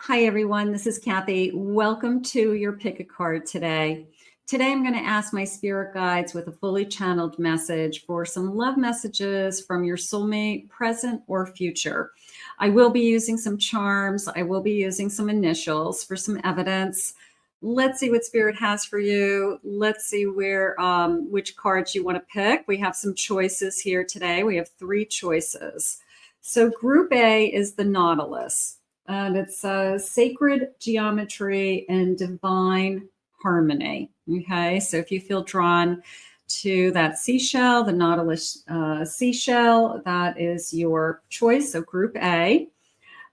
Hi, everyone. This is Kathy. Welcome to your Pick a Card today. Today, I'm going to ask my spirit guides with a fully channeled message for some love messages from your soulmate, present or future. I will be using some charms. I will be using some initials for some evidence. Let's see what spirit has for you. Let's see which cards you want to pick. We have some choices here today. We have 3 choices. So Group A is the Nautilus. And it's sacred geometry and divine harmony. Okay, so if you feel drawn to that seashell, the Nautilus seashell, that is your choice. So Group A.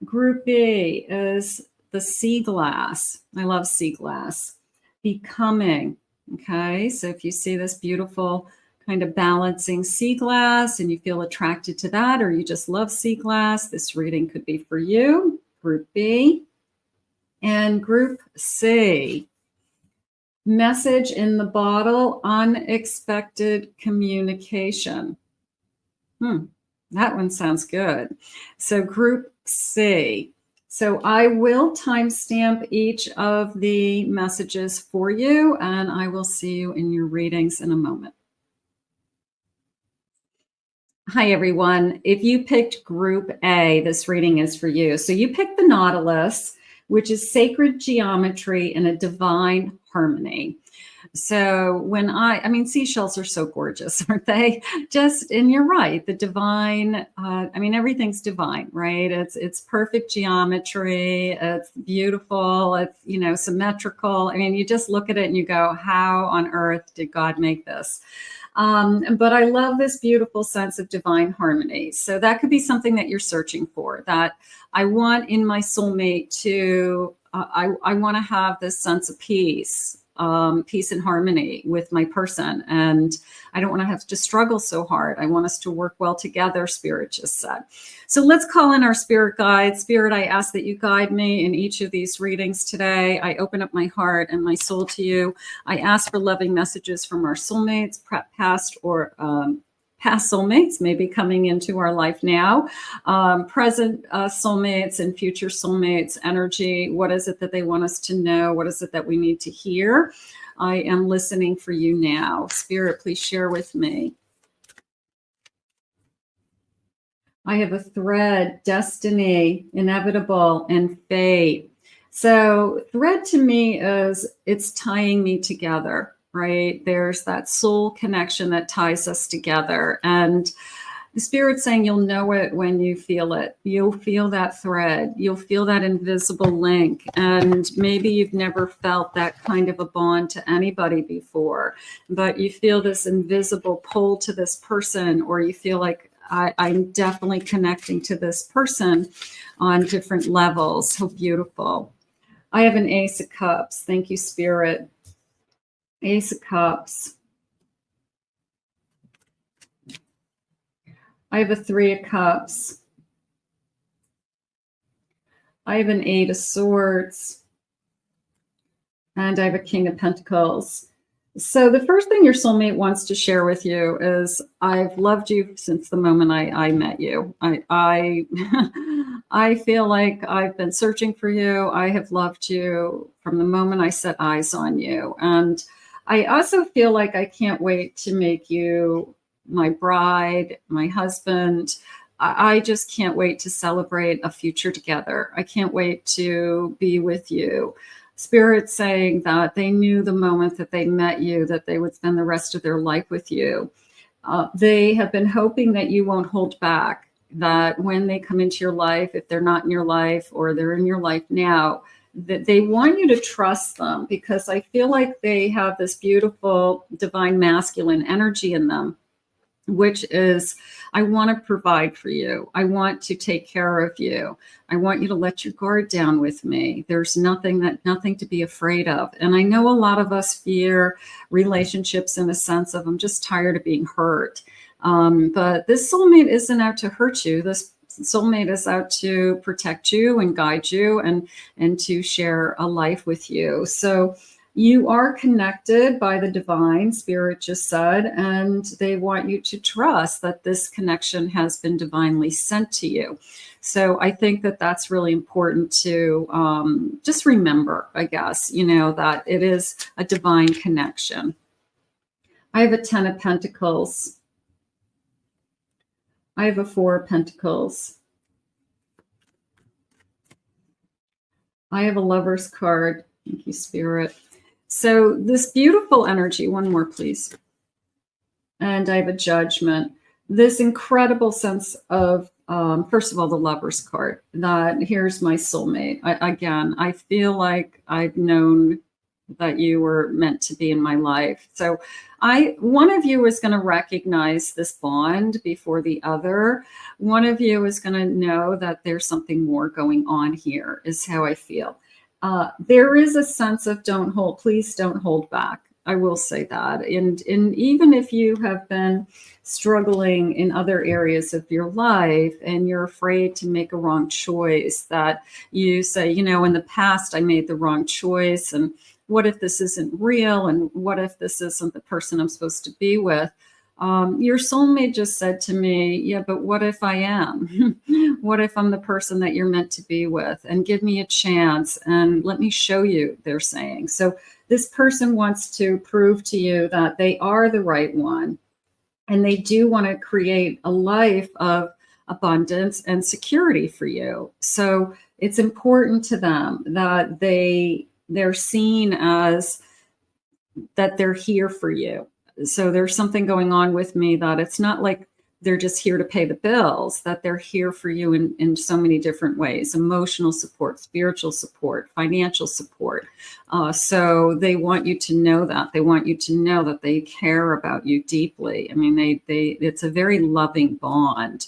Group B is the sea glass. I love sea glass. Becoming. Okay, so if you see this beautiful kind of balancing sea glass and you feel attracted to that, or you just love sea glass, this reading could be for you. Group B. And Group C, message in the bottle, unexpected communication. That one sounds good. So Group C. So I will timestamp each of the messages for you, and I will see you in your readings in a moment. Hi, everyone. If you picked Group A, this reading is for you. So you picked the Nautilus, which is sacred geometry and a divine harmony. So when I mean, seashells are so gorgeous, aren't they? And you're right, the divine, everything's divine, right? It's perfect geometry. It's beautiful. It's, symmetrical. I mean, you just look at it and you go, how on earth did God make this? But I love this beautiful sense of divine harmony. So that could be something that you're searching for, that I want in my soulmate to, I want to have this sense of peace and harmony with my person. And I don't want to have to struggle so hard. I want us to work well together, Spirit just said. So let's call in our spirit guide. Spirit, I ask that you guide me in each of these readings today. I open up my heart and my soul to you. I ask for loving messages from our soulmates, past or past soulmates, maybe coming into our life now, present soulmates and future soulmates energy. What is it that they want us to know? What is it that we need to hear? I am listening for you now. Spirit, please share with me. I have a thread, destiny, inevitable, and fate. So thread to me is it's tying me together. Right? There's that soul connection that ties us together. And the Spirit's saying you'll know it when you feel it. You'll feel that thread. You'll feel that invisible link. And maybe you've never felt that kind of a bond to anybody before, but you feel this invisible pull to this person, or you feel like I'm definitely connecting to this person on different levels. How beautiful. I have an Ace of Cups. Thank you, Spirit. Ace of Cups. I have a 3 of Cups. I have an 8 of Swords. And I have a King of Pentacles. So the first thing your soulmate wants to share with you is, I've loved you since the moment I met you. I feel like I've been searching for you. I have loved you from the moment I set eyes on you. And I also feel like I can't wait to make you my bride, my husband. I just can't wait to celebrate a future together. I can't wait to be with you. Spirit saying that they knew the moment that they met you, that they would spend the rest of their life with you. They have been hoping that you won't hold back, that when they come into your life, if they're not in your life or they're in your life now, that they want you to trust them, because I feel like they have this beautiful divine masculine energy in them, which is, I want to provide for you. I want to take care of you. I want you to let your guard down with me. There's nothing to be afraid of. And I know a lot of us fear relationships in a sense of, I'm just tired of being hurt. But this soulmate isn't out to hurt you. This soulmate is out to protect you and guide you and to share a life with you. So you are connected by the divine, Spirit just said, and they want you to trust that this connection has been divinely sent to you. So I think that that's really important to just remember, I guess, you know, that it is a divine connection. I have a 10 of Pentacles. I have a 4 of Pentacles. I have a Lover's card. Thank you, Spirit. So this beautiful energy, one more, please. And I have a Judgment. This incredible sense of, first of all, the Lover's card, that here's my soulmate. I feel like I've known that you were meant to be in my life. So one of you is going to recognize this bond before the other. One of you is going to know that there's something more going on here, is how I feel. There is a sense of please don't hold back. I will say that. And even if you have been struggling in other areas of your life and you're afraid to make a wrong choice, that you say, you know, in the past I made the wrong choice, and what if this isn't real? And what if this isn't the person I'm supposed to be with? Your soulmate just said to me, yeah, but what if I am? What if I'm the person that you're meant to be with? And give me a chance and let me show you, they're saying. So this person wants to prove to you that they are the right one. And they do want to create a life of abundance and security for you. So it's important to them that they're seen as that they're here for you. So there's something going on with me that it's not like they're just here to pay the bills, that they're here for you in so many different ways: emotional support, spiritual support, financial support. So they want you to know that. They want you to know that they care about you deeply. I mean, it's a very loving bond.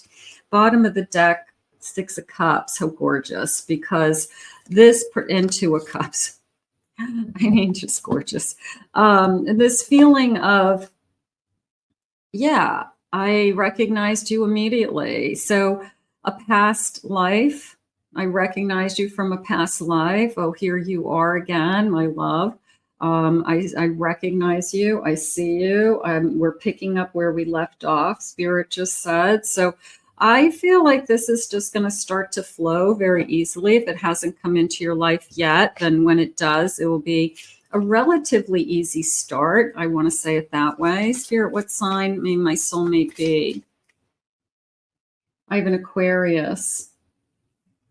Bottom of the deck, 6 of Cups. How gorgeous, because this and 2 of Cups. I mean, just gorgeous. This feeling of, yeah, I recognized you immediately. So a past life, I recognized you from a past life. Oh, here you are again, my love. I recognize you. I see you. We're picking up where we left off, Spirit just said. So I feel like this is just going to start to flow very easily. If it hasn't come into your life yet, then when it does, it will be a relatively easy start. I want to say it that way. Spirit, what sign may my soulmate be? I have an Aquarius.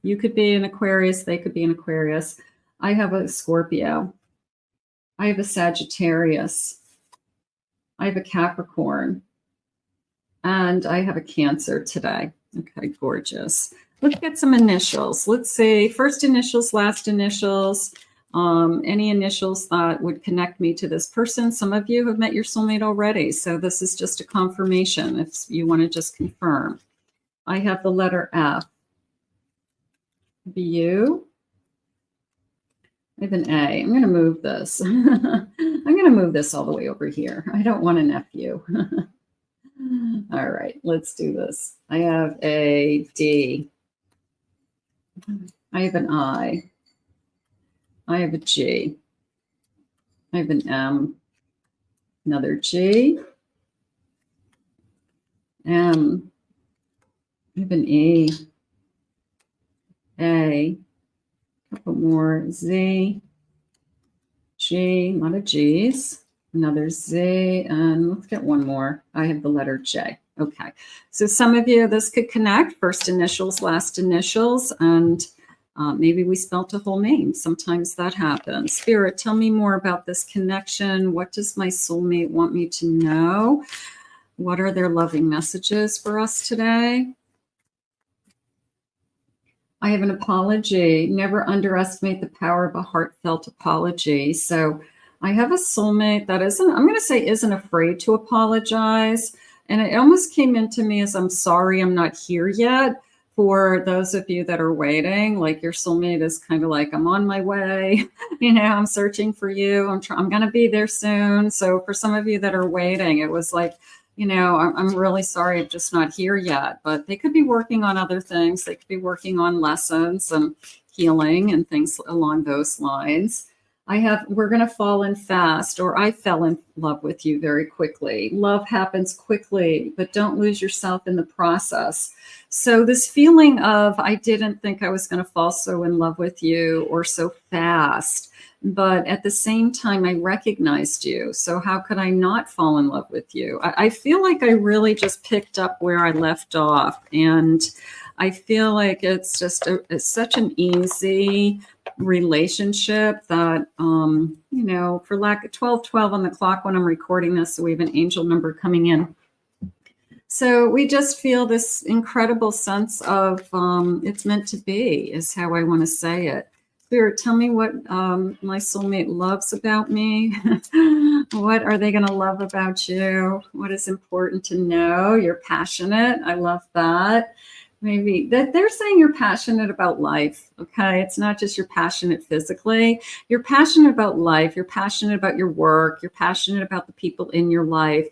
You could be an Aquarius. They could be an Aquarius. I have a Scorpio. I have a Sagittarius. I have a Capricorn. And I have a Cancer today. Okay, gorgeous. Let's get some initials. Let's see, first initials, last initials, any initials that would connect me to this person. Some of you have met your soulmate already, so this is just a confirmation if you want to just confirm. I have the letter F. You. I have an A. I'm going to move this. I'm going to move this all the way over here. I don't want an FU. All right, let's do this. I have a D. I have an I. I have a G. I have an M. Another G. M. I have an E. A. Couple more. Z. G. A lot of G's. Another Z, and let's get one more. I have the letter J. Okay, so some of you, this could connect, first initials, last initials, and maybe we spelt a whole name. Sometimes that happens. Spirit, tell me more about this connection. What does my soulmate want me to know? What are their loving messages for us today? I have an apology. Never underestimate the power of a heartfelt apology. So I have a soulmate that isn't afraid to apologize. And it almost came into me as, I'm sorry, I'm not here yet. For those of you that are waiting, like your soulmate is kind of like, I'm on my way, you know, I'm searching for you. I'm going to be there soon. So for some of you that are waiting, it was like, you know, I'm really sorry, I'm just not here yet. But they could be working on other things. They could be working on lessons and healing and things along those lines. we're going to fall in fast, or I fell in love with you very quickly. Love happens quickly, but don't lose yourself in the process. So this feeling of, I didn't think I was going to fall so in love with you or so fast, but at the same time, I recognized you. So how could I not fall in love with you? I feel like I really just picked up where I left off. And I feel like it's just it's such an easy relationship that, you know, for lack of 12:12 on the clock when I'm recording this, so we have an angel number coming in. So we just feel this incredible sense of it's meant to be, is how I want to say it. Spirit, tell me what my soulmate loves about me. What are they going to love about you? What is important to know? You're passionate. I love that. Maybe that they're saying you're passionate about life. Okay. It's not just you're passionate physically. You're passionate about life. You're passionate about your work. You're passionate about the people in your life.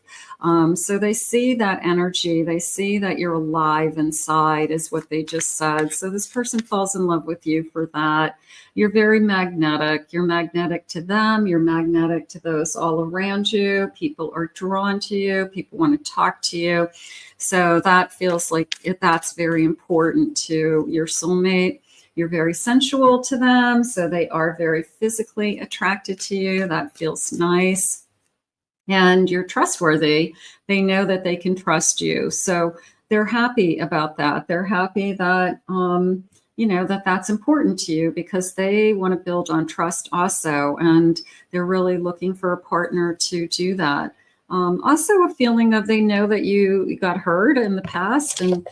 So they see that energy. They see that you're alive inside, is what they just said. So this person falls in love with you for that. You're very magnetic. You're magnetic to them. You're magnetic to those all around you. People are drawn to you. People want to talk to you. So that feels like that's very important to your soulmate. You're very sensual to them. So they are very physically attracted to you. That feels nice. And you're trustworthy. They know that they can trust you. So they're happy about that. They're happy that, you know, that's important to you, because they want to build on trust also. And they're really looking for a partner to do that. Also a feeling of, they know that you got hurt in the past, and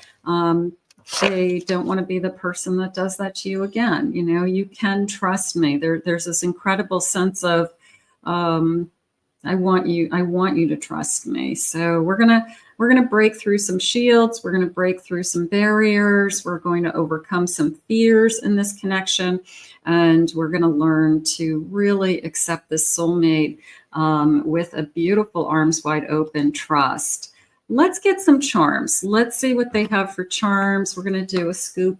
they don't want to be the person that does that to you again. You know, you can trust me. There's this incredible sense of, I want you to trust me. So we're gonna break through some shields. We're gonna break through some barriers. We're going to overcome some fears in this connection, and we're gonna learn to really accept this soulmate with a beautiful, arms wide open trust. Let's get some charms. Let's see what they have for charms. We're gonna do a scoop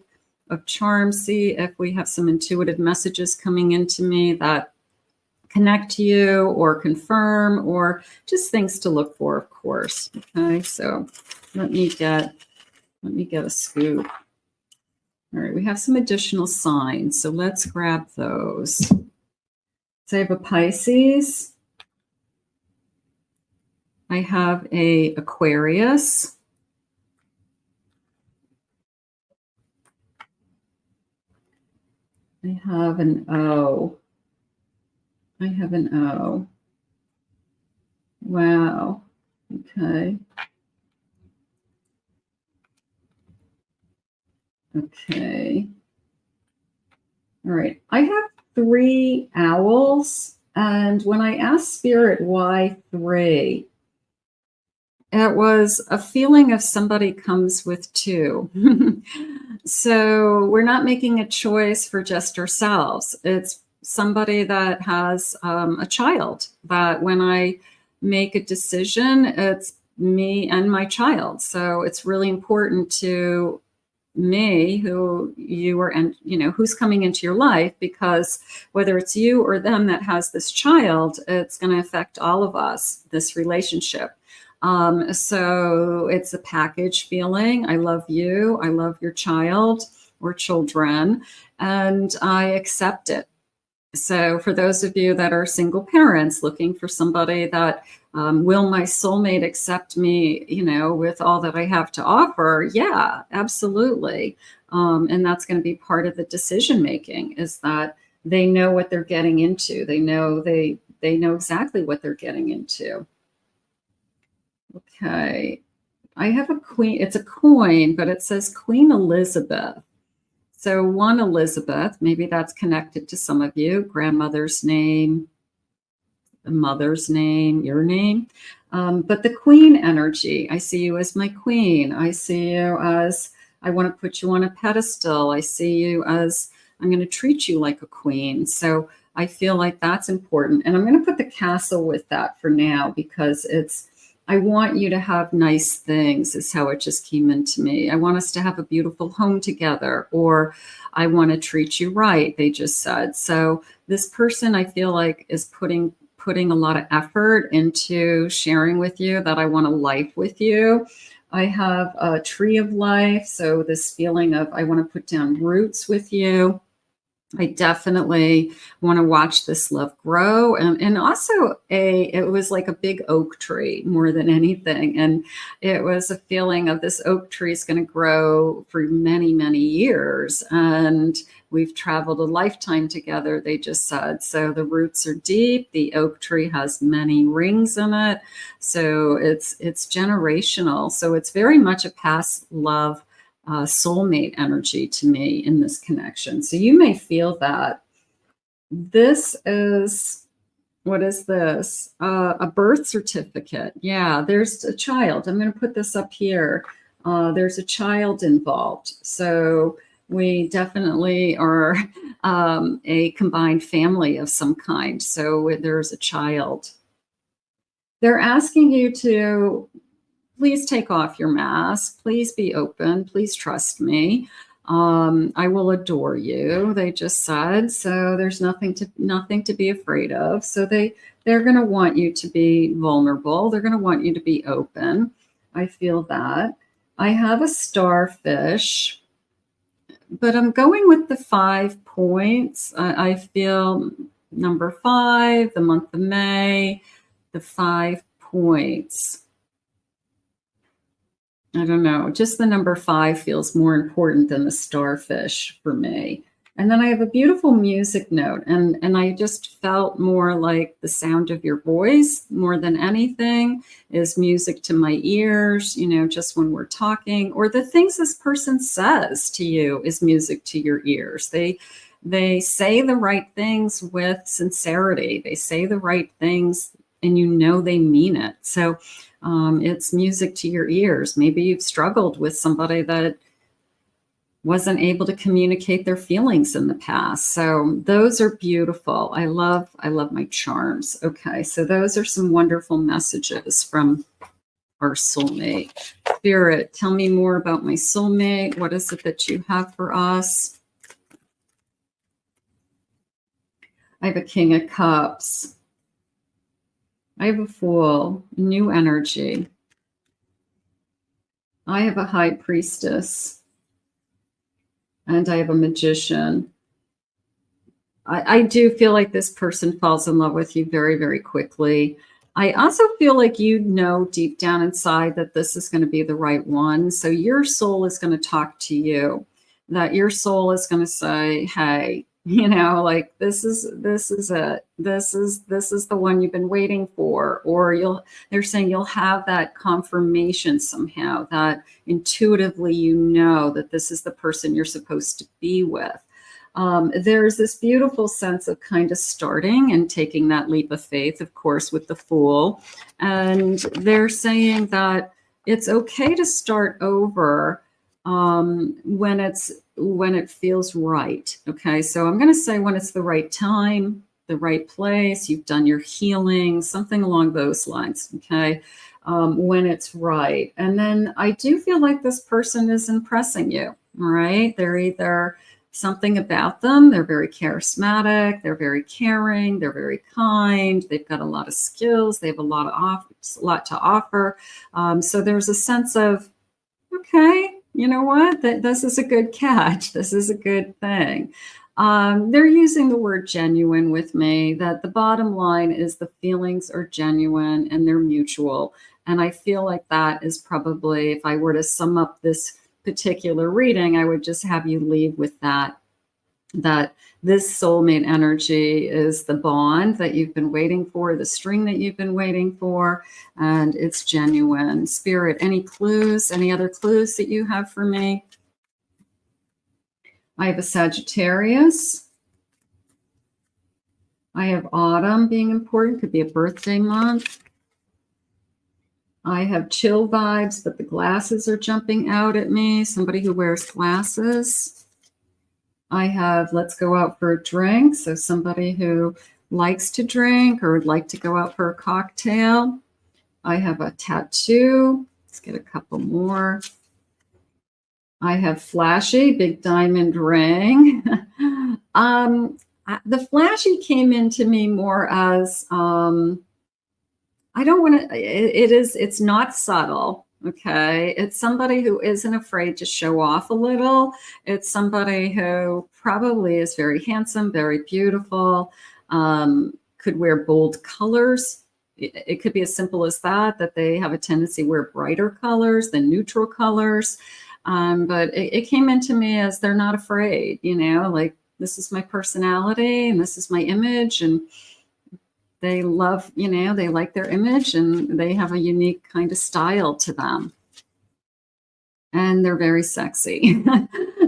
of charms. See if we have some intuitive messages coming into me that connect to you or confirm, or just things to look for, of course. Okay, so let me get a scoop. All right, we have some additional signs, so let's grab those. So I have a Pisces. I have a Aquarius. I have an O. I have an O. Wow. Okay. Okay. All right. I have 3 owls. And when I asked Spirit why 3, it was a feeling of somebody comes with 2. So we're not making a choice for just ourselves. It's somebody that has a child, that when I make a decision, it's me and my child. So it's really important to me who you are, and you know who's coming into your life, because whether it's you or them that has this child, it's going to affect all of us, this relationship. So it's a package feeling. I love you. I love your child or children, and I accept it. So for those of you that are single parents looking for somebody that will my soulmate accept me, you know, with all that I have to offer? Yeah, absolutely. And that's going to be part of the decision making, is that they know what they're getting into. They know exactly what they're getting into. Okay. I have a queen. It's a coin, but it says Queen Elizabeth. So one Elizabeth, maybe that's connected to some of you, grandmother's name, the mother's name, your name. But the queen energy, I see you as my queen. I see you as, I want to put you on a pedestal. I see you as, I'm going to treat you like a queen. So I feel like that's important. And I'm going to put the castle with that for now, because it's I want you to have nice things, is how it just came into me. I want us to have a beautiful home together, or I want to treat you right, they just said. So this person, I feel like, is putting a lot of effort into sharing with you that I want a life with you. I have a tree of life. So this feeling of I want to put down roots with you. I definitely want to watch this love grow. And also it was like a big oak tree more than anything. And it was a feeling of this oak tree is going to grow for many, many years. And we've traveled a lifetime together, they just said. So the roots are deep. The oak tree has many rings in it. So it's generational. So it's very much a past love soulmate energy to me in this connection. So you may feel that. This is, what is this? A birth certificate. Yeah, there's a child. I'm going to put this up here. There's a child involved. So we definitely are a combined family of some kind. So there's a child. They're asking you to please take off your mask. Please be open. Please trust me. I will adore you, they just said. So there's nothing to be afraid of. So they're going to want you to be vulnerable. They're going to want you to be open. I feel that. I have a starfish, but I'm going with the 5 points. I feel number 5, the month of May, the 5 points. I don't know, just the number 5 feels more important than the starfish for me. And then I have a beautiful music note, and I just felt more like the sound of your voice more than anything is music to my ears, you know, just when we're talking, or the things this person says to you is music to your ears. They say the right things with sincerity. They say the right things and you know they mean it. So it's music to your ears. Maybe you've struggled with somebody that wasn't able to communicate their feelings in the past. So those are beautiful. I love my charms. Okay, so those are some wonderful messages from our soulmate. Spirit, tell me more about my soulmate. What is it that you have for us? I have a King of Cups. I have a Fool, new energy. I have a High Priestess. And I have a Magician. I do feel like this person falls in love with you very, very quickly. I also feel like you know deep down inside that this is going to be the right one. So your soul is going to talk to you, that your soul is going to say, hey, you know, like this is it. This is the one you've been waiting for. Or they're saying you'll have that confirmation somehow, that intuitively you know that this is the person you're supposed to be with. There's this beautiful sense of kind of starting and taking that leap of faith, of course, with the Fool. And they're saying that it's okay to start over when it feels right. Okay, so I'm going to say when it's the right time, the right place, you've done your healing, something along those lines. Okay, when it's right. And then I do feel like this person is impressing you. All right, they're either something about them, they're very charismatic, they're very caring, they're very kind, they've got a lot of skills, they have a lot to offer. So there's a sense of, okay, you know what, this is a good catch, this is a good thing. They're using the word genuine with me, that the bottom line is the feelings are genuine and they're mutual. And I feel like that is probably, if I were to sum up this particular reading, I would just have you leave with that this soulmate energy is the bond that you've been waiting for, the string that you've been waiting for, and it's genuine. Spirit, any clues, any other clues that you have for me? I have a Sagittarius. I have autumn being important, could be a birthday month. I have chill vibes, but the glasses are jumping out at me. Somebody who wears glasses. I have let's go out for a drink. So somebody who likes to drink or would like to go out for a cocktail. I have a tattoo. Let's get a couple more. I have flashy, big diamond ring. The flashy came into me more as, I don't want to, it's not subtle. Okay. It's somebody who isn't afraid to show off a little. It's somebody who probably is very handsome, very beautiful, could wear bold colors. It could be as simple as that they have a tendency to wear brighter colors than neutral colors. But it came into me as they're not afraid, like this is my personality and this is my image, and they love, they like their image and they have a unique kind of style to them. And they're very sexy.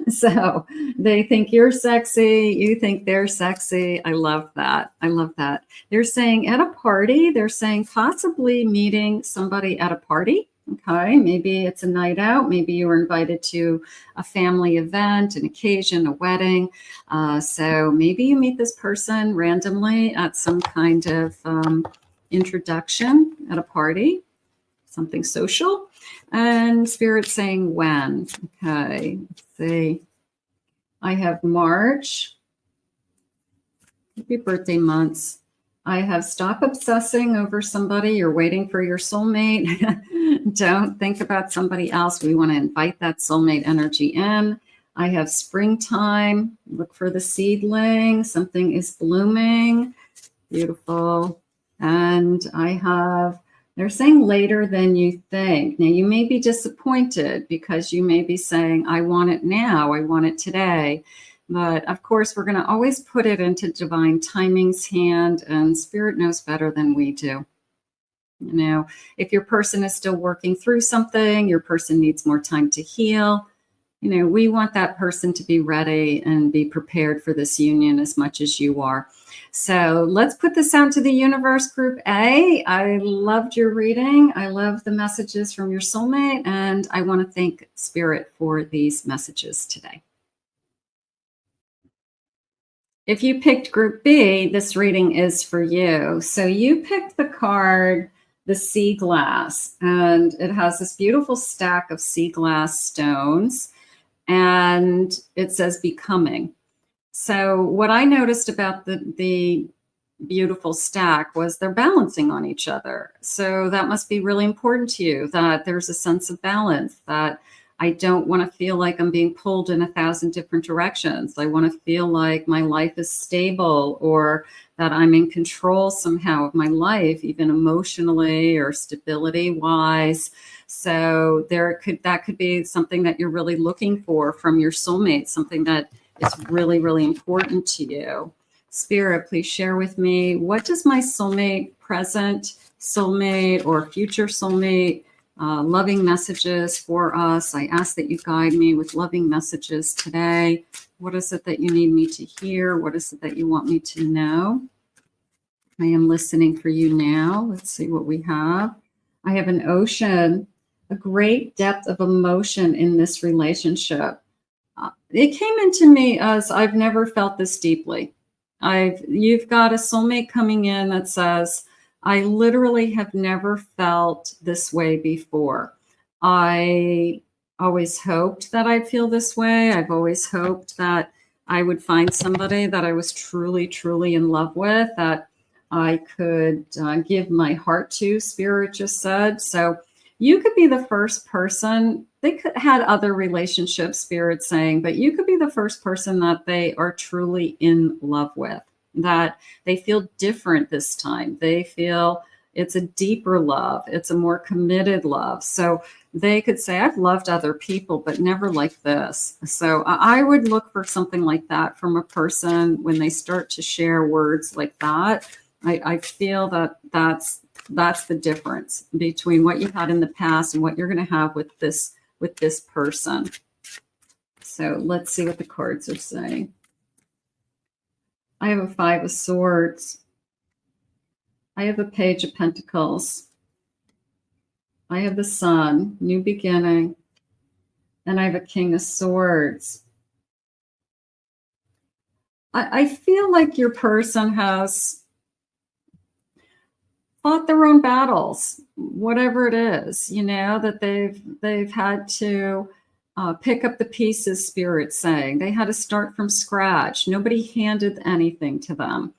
So they think you're sexy. You think they're sexy. I love that. I love that. They're saying at a party, they're saying possibly meeting somebody at a party. Okay, maybe it's a night out. Maybe you were invited to a family event, an occasion, a wedding. So maybe you meet this person randomly at some kind of introduction at a party, something social. And Spirit's saying when. Okay, let's see. I have March. Could be birthday months. I have stop obsessing over somebody. You're waiting for your soulmate. Don't think about somebody else. We want to invite that soulmate energy in. I have springtime. Look for the seedling. Something is blooming. Beautiful. And I have, they're saying later than you think. Now, you may be disappointed because you may be saying, I want it now. I want it today. But of course, we're going to always put it into divine timing's hand, and Spirit knows better than we do. If your person is still working through something, your person needs more time to heal. We want that person to be ready and be prepared for this union as much as you are. So let's put this out to the universe, Group A. I loved your reading. I love the messages from your soulmate, and I want to thank Spirit for these messages today. If you picked Group B, this reading is for you. So you picked the card, the sea glass, and it has this beautiful stack of sea glass stones, and it says becoming. So what I noticed about the beautiful stack was they're balancing on each other. So that must be really important to you, that there's a sense of balance, that I don't want to feel like I'm being pulled in 1,000 different directions. I want to feel like my life is stable, or that I'm in control somehow of my life, even emotionally or stability wise. So that could be something that you're really looking for from your soulmate, something that is really, really important to you. Spirit, please share with me, what does my soulmate, present soulmate or future soulmate, loving messages for us? I ask that you guide me with loving messages today. What is it that you need me to hear? What is it that you want me to know? I am listening for you now. Let's see what we have. I have an ocean, a great depth of emotion in this relationship. It came into me as I've never felt this deeply. You've got a soulmate coming in that says, I literally have never felt this way before. I always hoped that I'd feel this way. I've always hoped that I would find somebody that I was truly, truly in love with, that I could give my heart to, Spirit just said. So you could be the first person. They could had other relationships, Spirit saying, but you could be the first person that they are truly in love with, that they feel different this time. They feel it's a deeper love. It's a more committed love. So they could say, I've loved other people, but never like this. So I would look for something like that from a person when they start to share words like that. I feel that that's the difference between what you had in the past and what you're going to have with this person. So let's see what the cards are saying. I have a 5 of Swords. I have a Page of Pentacles. I have the Sun, new beginning. And I have a King of Swords. I feel like your person has fought their own battles, whatever it is, you know, that they've had to pick up the pieces, Spirit saying. They had to start from scratch. Nobody handed anything to them.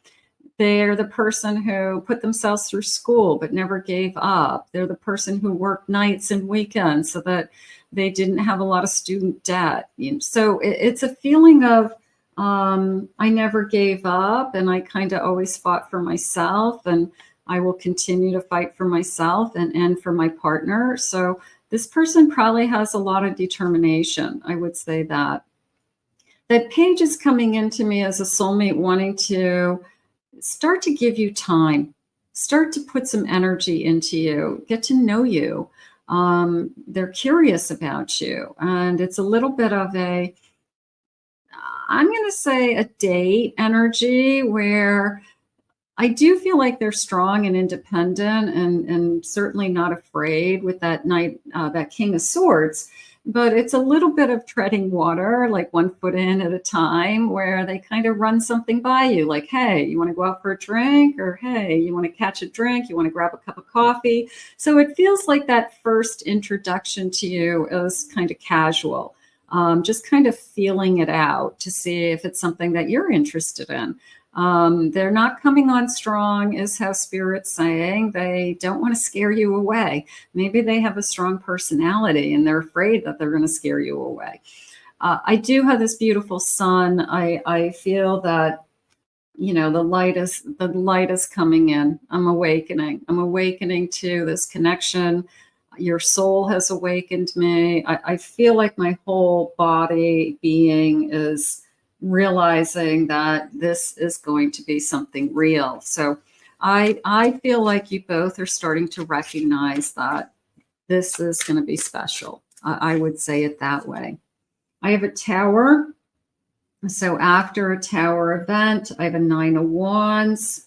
They're the person who put themselves through school but never gave up. They're the person who worked nights and weekends so that they didn't have a lot of student debt. So it's a feeling of I never gave up, and I kind of always fought for myself, and I will continue to fight for myself and for my partner. So this person probably has a lot of determination. I would say that. That page is coming into me as a soulmate wanting to start to give you time, start to put some energy into you, get to know you. They're curious about you. And it's a little bit of a, I'm going to say, a date energy where I do feel like they're strong and independent and certainly not afraid with that knight, that King of Swords. But it's a little bit of treading water, like 1 foot in at a time, where they kind of run something by you, like, hey, you want to go out for a drink? Or, hey, you want to catch a drink? You want to grab a cup of coffee? So it feels like that first introduction to you is kind of casual, just kind of feeling it out to see if it's something that you're interested in. They're not coming on strong, is how Spirit's saying. They don't want to scare you away. Maybe they have a strong personality and they're afraid that they're going to scare you away. I do have this beautiful sun. I feel that, you know, the light is coming in. I'm awakening to this connection. Your soul has awakened me. I feel like my whole body being is realizing that this is going to be something real. So I feel like you both are starting to recognize that this is going to be special. I would say it that way. I have a Tower. So after a Tower event, I have a 9 of Wands.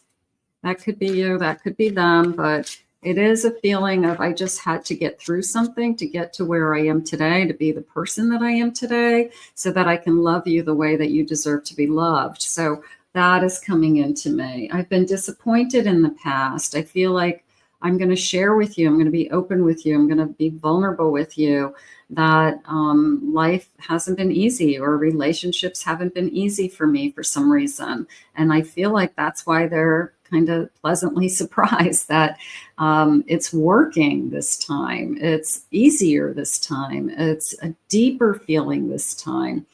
That could be you, that could be them, but it is a feeling of I just had to get through something to get to where I am today, to be the person that I am today, so that I can love you the way that you deserve to be loved. So that is coming into me. I've been disappointed in the past. I feel like I'm going to share with you. I'm going to be open with you. I'm going to be vulnerable with you that life hasn't been easy, or relationships haven't been easy for me for some reason. And I feel like that's why they're kind of pleasantly surprised that it's working this time. It's easier this time. It's a deeper feeling this time,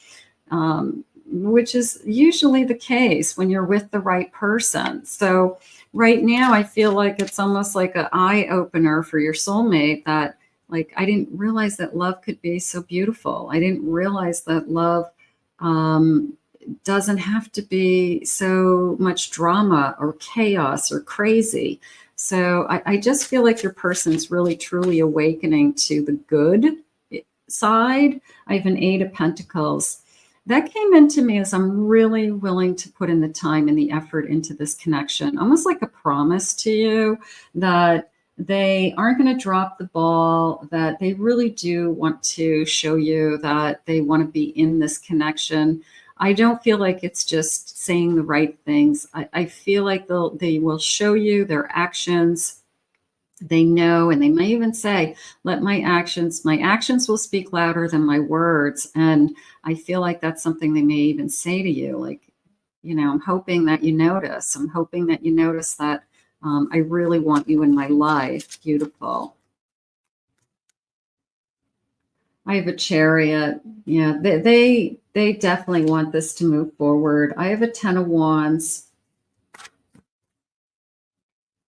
which is usually the case when you're with the right person. So right now, I feel like it's almost like an eye opener for your soulmate that, like, I didn't realize that love could be so beautiful. I didn't realize that love doesn't have to be so much drama or chaos or crazy. So I just feel like your person's really truly awakening to the good side. I have an 8 of Pentacles. That came into me as I'm really willing to put in the time and the effort into this connection, almost like a promise to you that they aren't going to drop the ball, that they really do want to show you that they want to be in this connection. I don't feel like it's just saying the right things. I feel like they will show you their actions. They know, and they may even say, let my actions will speak louder than my words. And I feel like that's something they may even say to you. Like, you know, I'm hoping that you notice. I'm hoping that you notice that I really want you in my life. Beautiful. I have a Chariot. Yeah, they definitely want this to move forward. I have a 10 of Wands.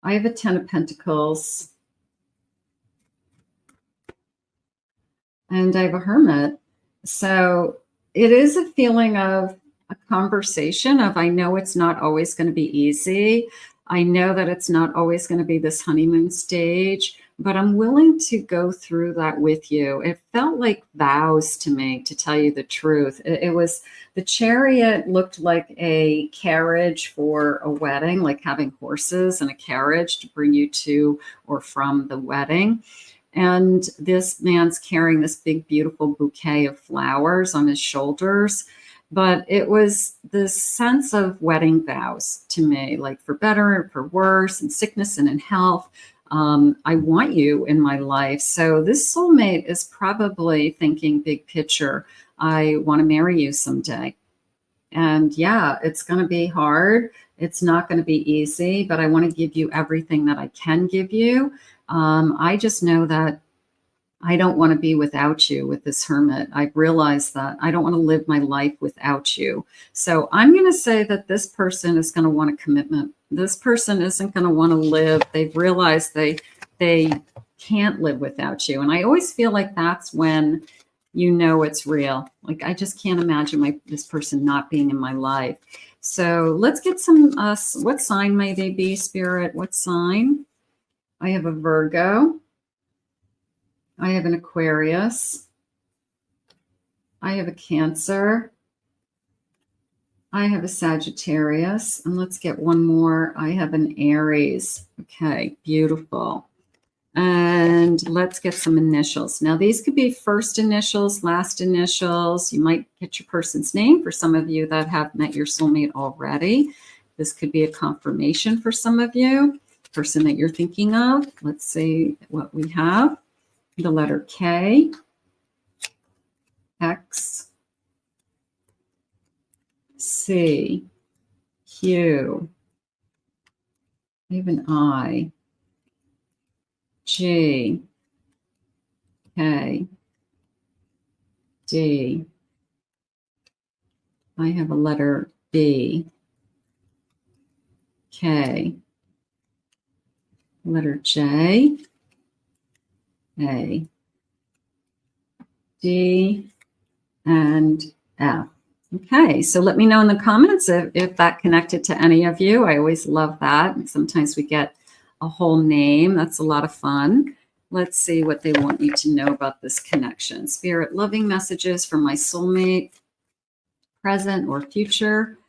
I have a 10 of Pentacles. And I have a Hermit. So it is a feeling of a conversation of, I know it's not always going to be easy. I know that it's not always going to be this honeymoon stage, but I'm willing to go through that with you. It felt like vows to me, to tell you the truth. It was, the Chariot looked like a carriage for a wedding, like having horses and a carriage to bring you to or from the wedding. And this man's carrying this big, beautiful bouquet of flowers on his shoulders. But it was this sense of wedding vows to me, like for better and for worse, in sickness and in health. I want you in my life. So this soulmate is probably thinking big picture. I want to marry you someday. And yeah, it's going to be hard. It's not going to be easy, but I want to give you everything that I can give you. I just know that I don't want to be without you with this hermit. I've realized that I don't want to live my life without you. So I'm going to say that this person is going to want a commitment. This person isn't going to want to live. They've realized they can't live without you. And I always feel like that's when you know it's real. Like, I just can't imagine this person not being in my life. So let's get some, what sign may they be, Spirit? What sign? I have a Virgo. I have an Aquarius. I have a Cancer. I have a Sagittarius. And let's get one more. I have an Aries. Okay, beautiful. And let's get some initials. Now, these could be first initials, last initials. You might get your person's name for some of you that have met your soulmate already. This could be a confirmation for some of you, person that you're thinking of. Let's see what we have. The letter K, X, C, Q, even I, G, K, D. I have a letter B, K, letter J, A, D, and F. Okay, so let me know in the comments if that connected to any of you. I always love that. And sometimes we get a whole name. That's a lot of fun. Let's see what they want you to know about this connection. Spirit, loving messages from my soulmate, present or future.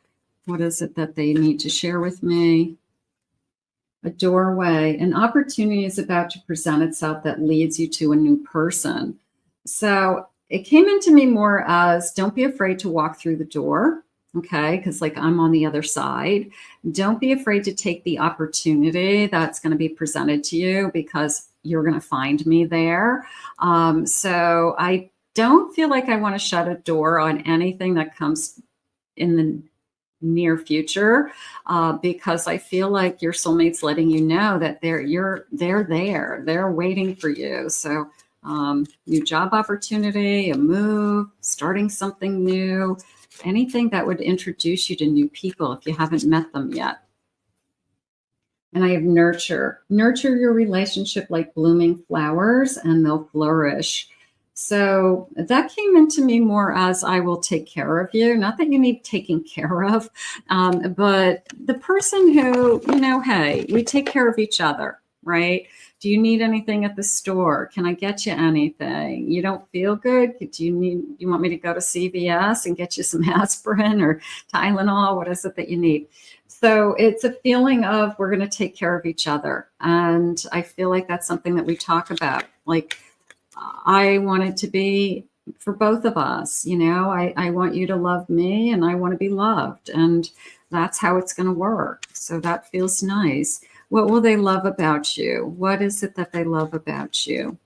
What is it that they need to share with me? A doorway, an opportunity is about to present itself that leads you to a new person. So it came into me more as, don't be afraid to walk through the door. Okay, because like I'm on the other side. Don't be afraid to take the opportunity that's going to be presented to you, because you're going to find me there. So I don't feel like I want to shut a door on anything that comes in the near future, because I feel like your soulmate's letting you know that they're there. They're waiting for you. So new job opportunity, a move, starting something new, anything that would introduce you to new people if you haven't met them yet. And I have nurture. Nurture your relationship like blooming flowers and they'll flourish. So that came into me more as, I will take care of you. Not that you need taking care of, but the person who, hey, we take care of each other, right? Do you need anything at the store? Can I get you anything? You don't feel good? You want me to go to CVS and get you some aspirin or Tylenol? What is it that you need? So it's a feeling of, we're going to take care of each other. And I feel like that's something that we talk about. Like, I want it to be for both of us. I want you to love me and I want to be loved. And that's how it's going to work. So that feels nice. What will they love about you? What is it that they love about you?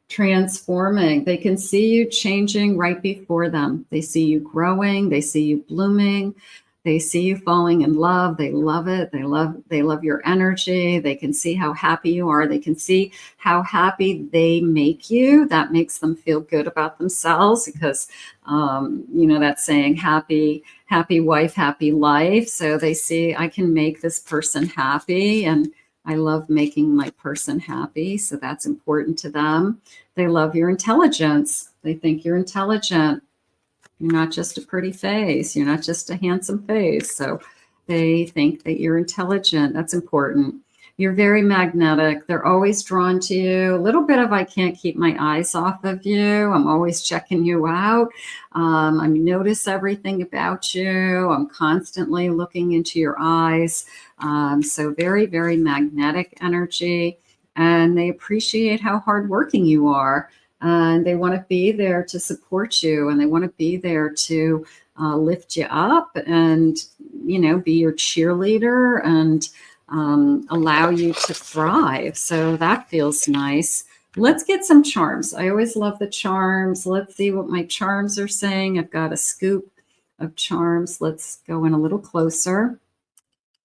Transforming. They can see you changing right before them. They see you growing. They see you blooming. They see you falling in love. They love it. They love your energy. They can see how happy you are. They can see how happy they make you. That makes them feel good about themselves, because, that saying, happy wife, happy life. So they see, I can make this person happy, and I love making my person happy. So that's important to them. They love your intelligence. They think you're intelligent. You're not just a pretty face. You're not just a handsome face. So they think that you're intelligent. That's important. You're very magnetic. They're always drawn to you. A little bit of, I can't keep my eyes off of you. I'm always checking you out. I notice everything about you. I'm constantly looking into your eyes. So very, very magnetic energy. And they appreciate how hardworking you are. and they want to be there to support you, and they want to be there to lift you up and, you know, be your cheerleader and allow you to thrive. So that feels nice. Let's get some charms. I always love the charms. Let's see what my charms are saying. I've got a scoop of charms. Let's go in a little closer.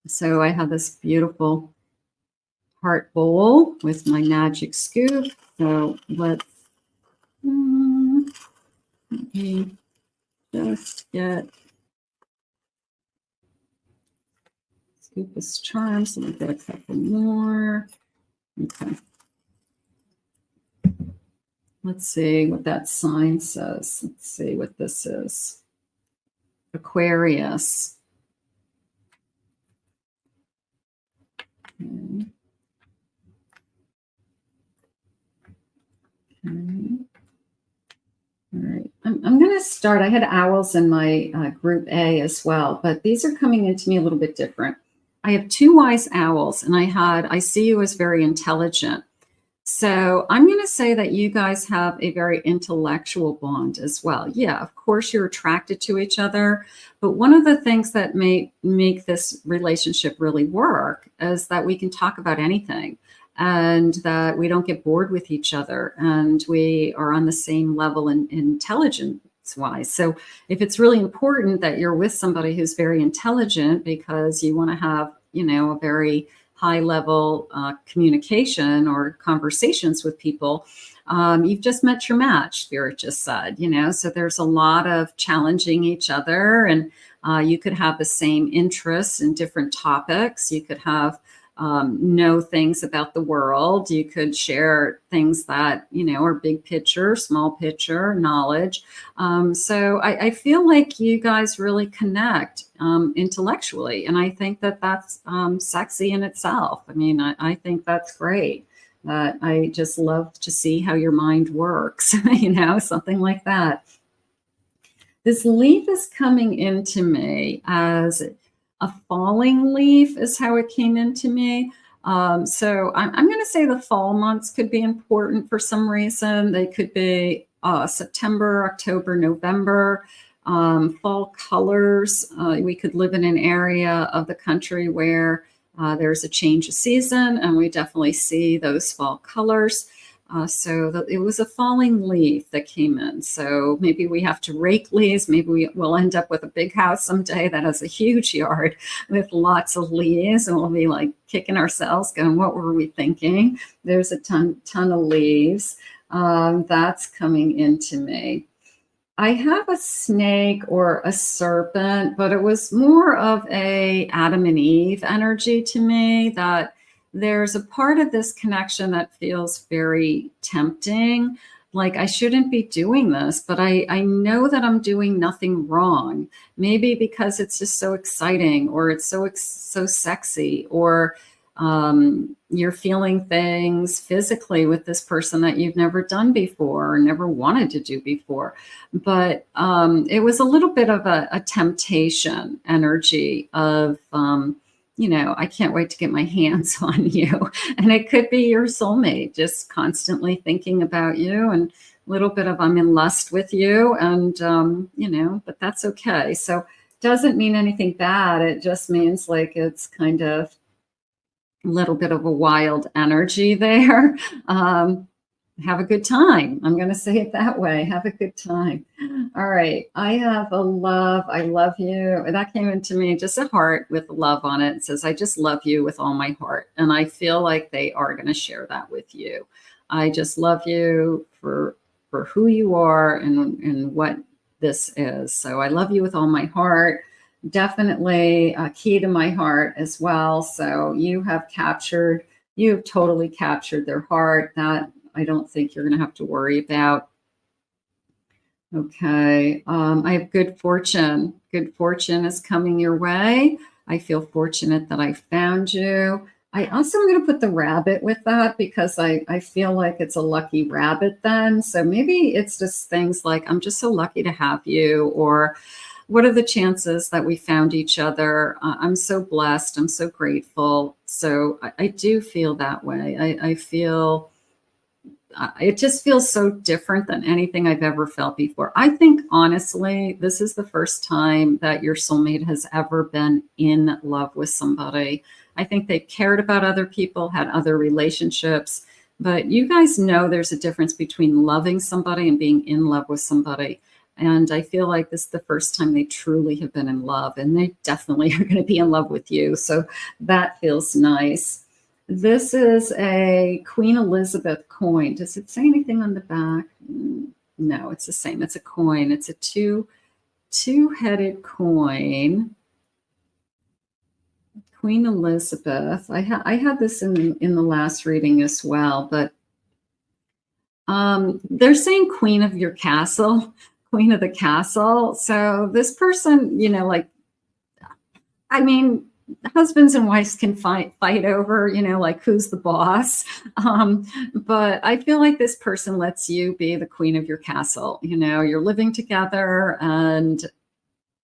So I have this beautiful heart bowl with my magic scoop. So let's let me just get scoopus charms. Let me get a couple more. Okay. Let's see what that sign says. Let's see what this is. Aquarius. Okay. Okay. All right. I'm going to start. I had owls in my group A as well, but these are coming into me a little bit different. I have two wise owls, and I see you as very intelligent. So I'm going to say that you guys have a very intellectual bond as well. Yeah, of course you're attracted to each other, but one of the things that may make this relationship really work is that we can talk about anything, and that we don't get bored with each other, and we are on the same level in intelligence-wise. So if it's really important that you're with somebody who's very intelligent because you want to have, you know, a very high level communication or conversations with people, you've just met your match, Spirit just said, you know, so there's a lot of challenging each other, and you could have the same interests in different topics. You could have know things about the world. You could share things that, you know, are big picture, small picture knowledge. So I feel like you guys really connect intellectually. And I think that that's sexy in itself. I mean, I think that's great. I just love to see how your mind works, you know, something like that. This leaf is coming into me as a falling leaf is how it came into me. So I'm going to say the fall months could be important for some reason. They could be September, October, November. Fall colors. We could live in an area of the country where there's a change of season, and we definitely see those fall colors. So it was a falling leaf that came in. So maybe we have to rake leaves. Maybe we'll end up with a big house someday that has a huge yard with lots of leaves, and we'll be like kicking ourselves going, what were we thinking? There's a ton of leaves. That's coming into me. I have a snake or a serpent, but it was more of a Adam and Eve energy to me, that there's a part of this connection that feels very tempting. Like I shouldn't be doing this, but I know that I'm doing nothing wrong. Maybe because it's just so exciting, or it's so sexy, or you're feeling things physically with this person that you've never done before or never wanted to do before. But it was a little bit of a temptation energy of, you know, I can't wait to get my hands on you. And it could be your soulmate just constantly thinking about you, and a little bit of I'm in lust with you, and, you know, but that's okay. So doesn't mean anything bad. It just means like it's kind of a little bit of a wild energy there. Have a good time. I'm going to say it that way. Have a good time. All right. I have a love. I love you. That came into me, just a heart with love on it. It says, I just love you with all my heart. And I feel like they are going to share that with you. I just love you for who you are and what this is. So I love you with all my heart. Definitely a key to my heart as well. So you have totally captured their heart. That I don't think you're going to have to worry about. Okay. I have good fortune. Good fortune is coming your way. I feel fortunate that I found you. I also am going to put the rabbit with that because I feel like it's a lucky rabbit then. So maybe it's just things like, I'm just so lucky to have you, or what are the chances that we found each other? I'm so blessed. I'm so grateful. So I do feel that way. I feel it just feels so different than anything I've ever felt before. I think, honestly, this is the first time that your soulmate has ever been in love with somebody. I think they've cared about other people, had other relationships, but you guys know there's a difference between loving somebody and being in love with somebody. And I feel like this is the first time they truly have been in love, and they definitely are going to be in love with you. So that feels nice. This is a Queen Elizabeth coin. Does it say anything on the back? No, it's the same. It's a coin. It's a two-headed coin. Queen Elizabeth. I had this in the last reading as well, but they're saying Queen of your castle, Queen of the castle. So this person, you know, like, I mean, husbands and wives can fight over, you know, like who's the boss. But I feel like this person lets you be the queen of your castle. You know, you're living together and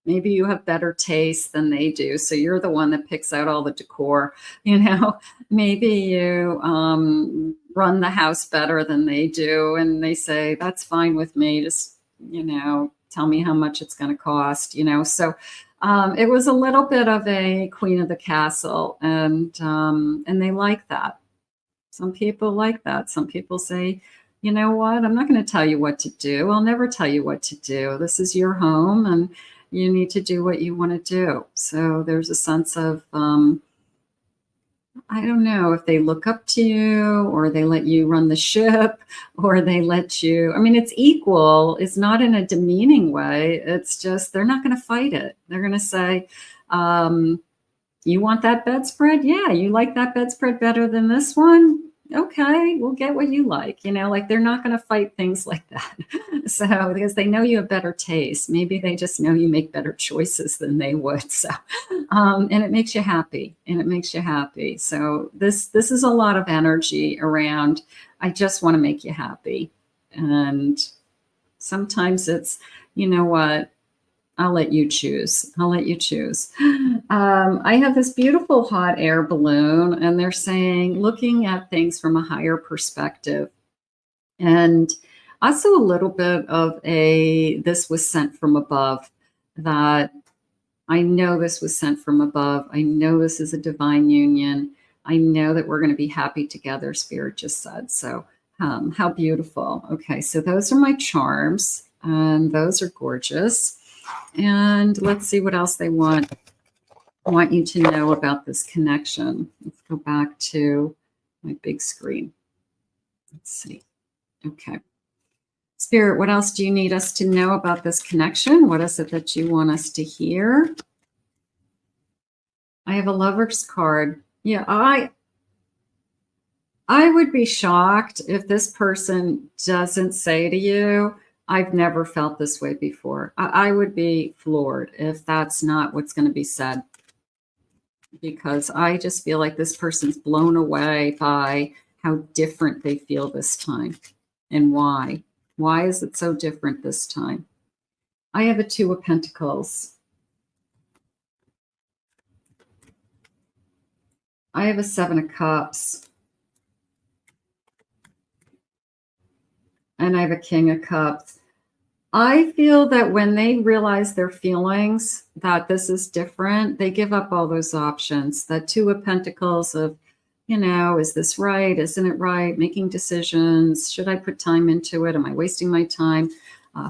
maybe you have better taste than they do. So you're the one that picks out all the decor, you know, maybe you run the house better than they do. And they say, that's fine with me. Just, you know, tell me how much it's going to cost, you know. So it was a little bit of a queen of the castle, and they like that. Some people like that. Some people say, you know what, I'm not going to tell you what to do. I'll never tell you what to do. This is your home, and you need to do what you want to do. So there's a sense of, I don't know if they look up to you, or they let you run the ship, or they let you, I mean, it's equal. It's not in a demeaning way. It's just, they're not going to fight it. They're going to say, you want that bedspread? Yeah. You like that bedspread better than this one? Okay, we'll get what you like, you know, like they're not going to fight things like that. So, because they know you have better taste, maybe they just know you make better choices than they would. So, and it makes you happy, So this is a lot of energy around, I just want to make you happy. And sometimes it's, you know what, I'll let you choose. I have this beautiful hot air balloon, and they're saying, looking at things from a higher perspective. And also a little bit of this was sent from above, that I know this was sent from above. I know this is a divine union. I know that we're going to be happy together, Spirit just said. So how beautiful. Okay, so those are my charms, and those are gorgeous. And let's see what else they want you to know about this connection. Let's go back to my big screen. Let's see. Okay. Spirit, what else do you need us to know about this connection? What is it that you want us to hear? I have a Lover's card. Yeah, I would be shocked if this person doesn't say to you, I've never felt this way before. I would be floored if that's not what's going to be said, because I just feel like this person's blown away by how different they feel this time. And why? Why is it so different this time? I have a Two of Pentacles. I have a Seven of Cups. And I have a King of Cups. I feel that when they realize their feelings, that this is different, they give up all those options. That Two of Pentacles of, you know, is this right? Isn't it right? Making decisions. Should I put time into it? Am I wasting my time?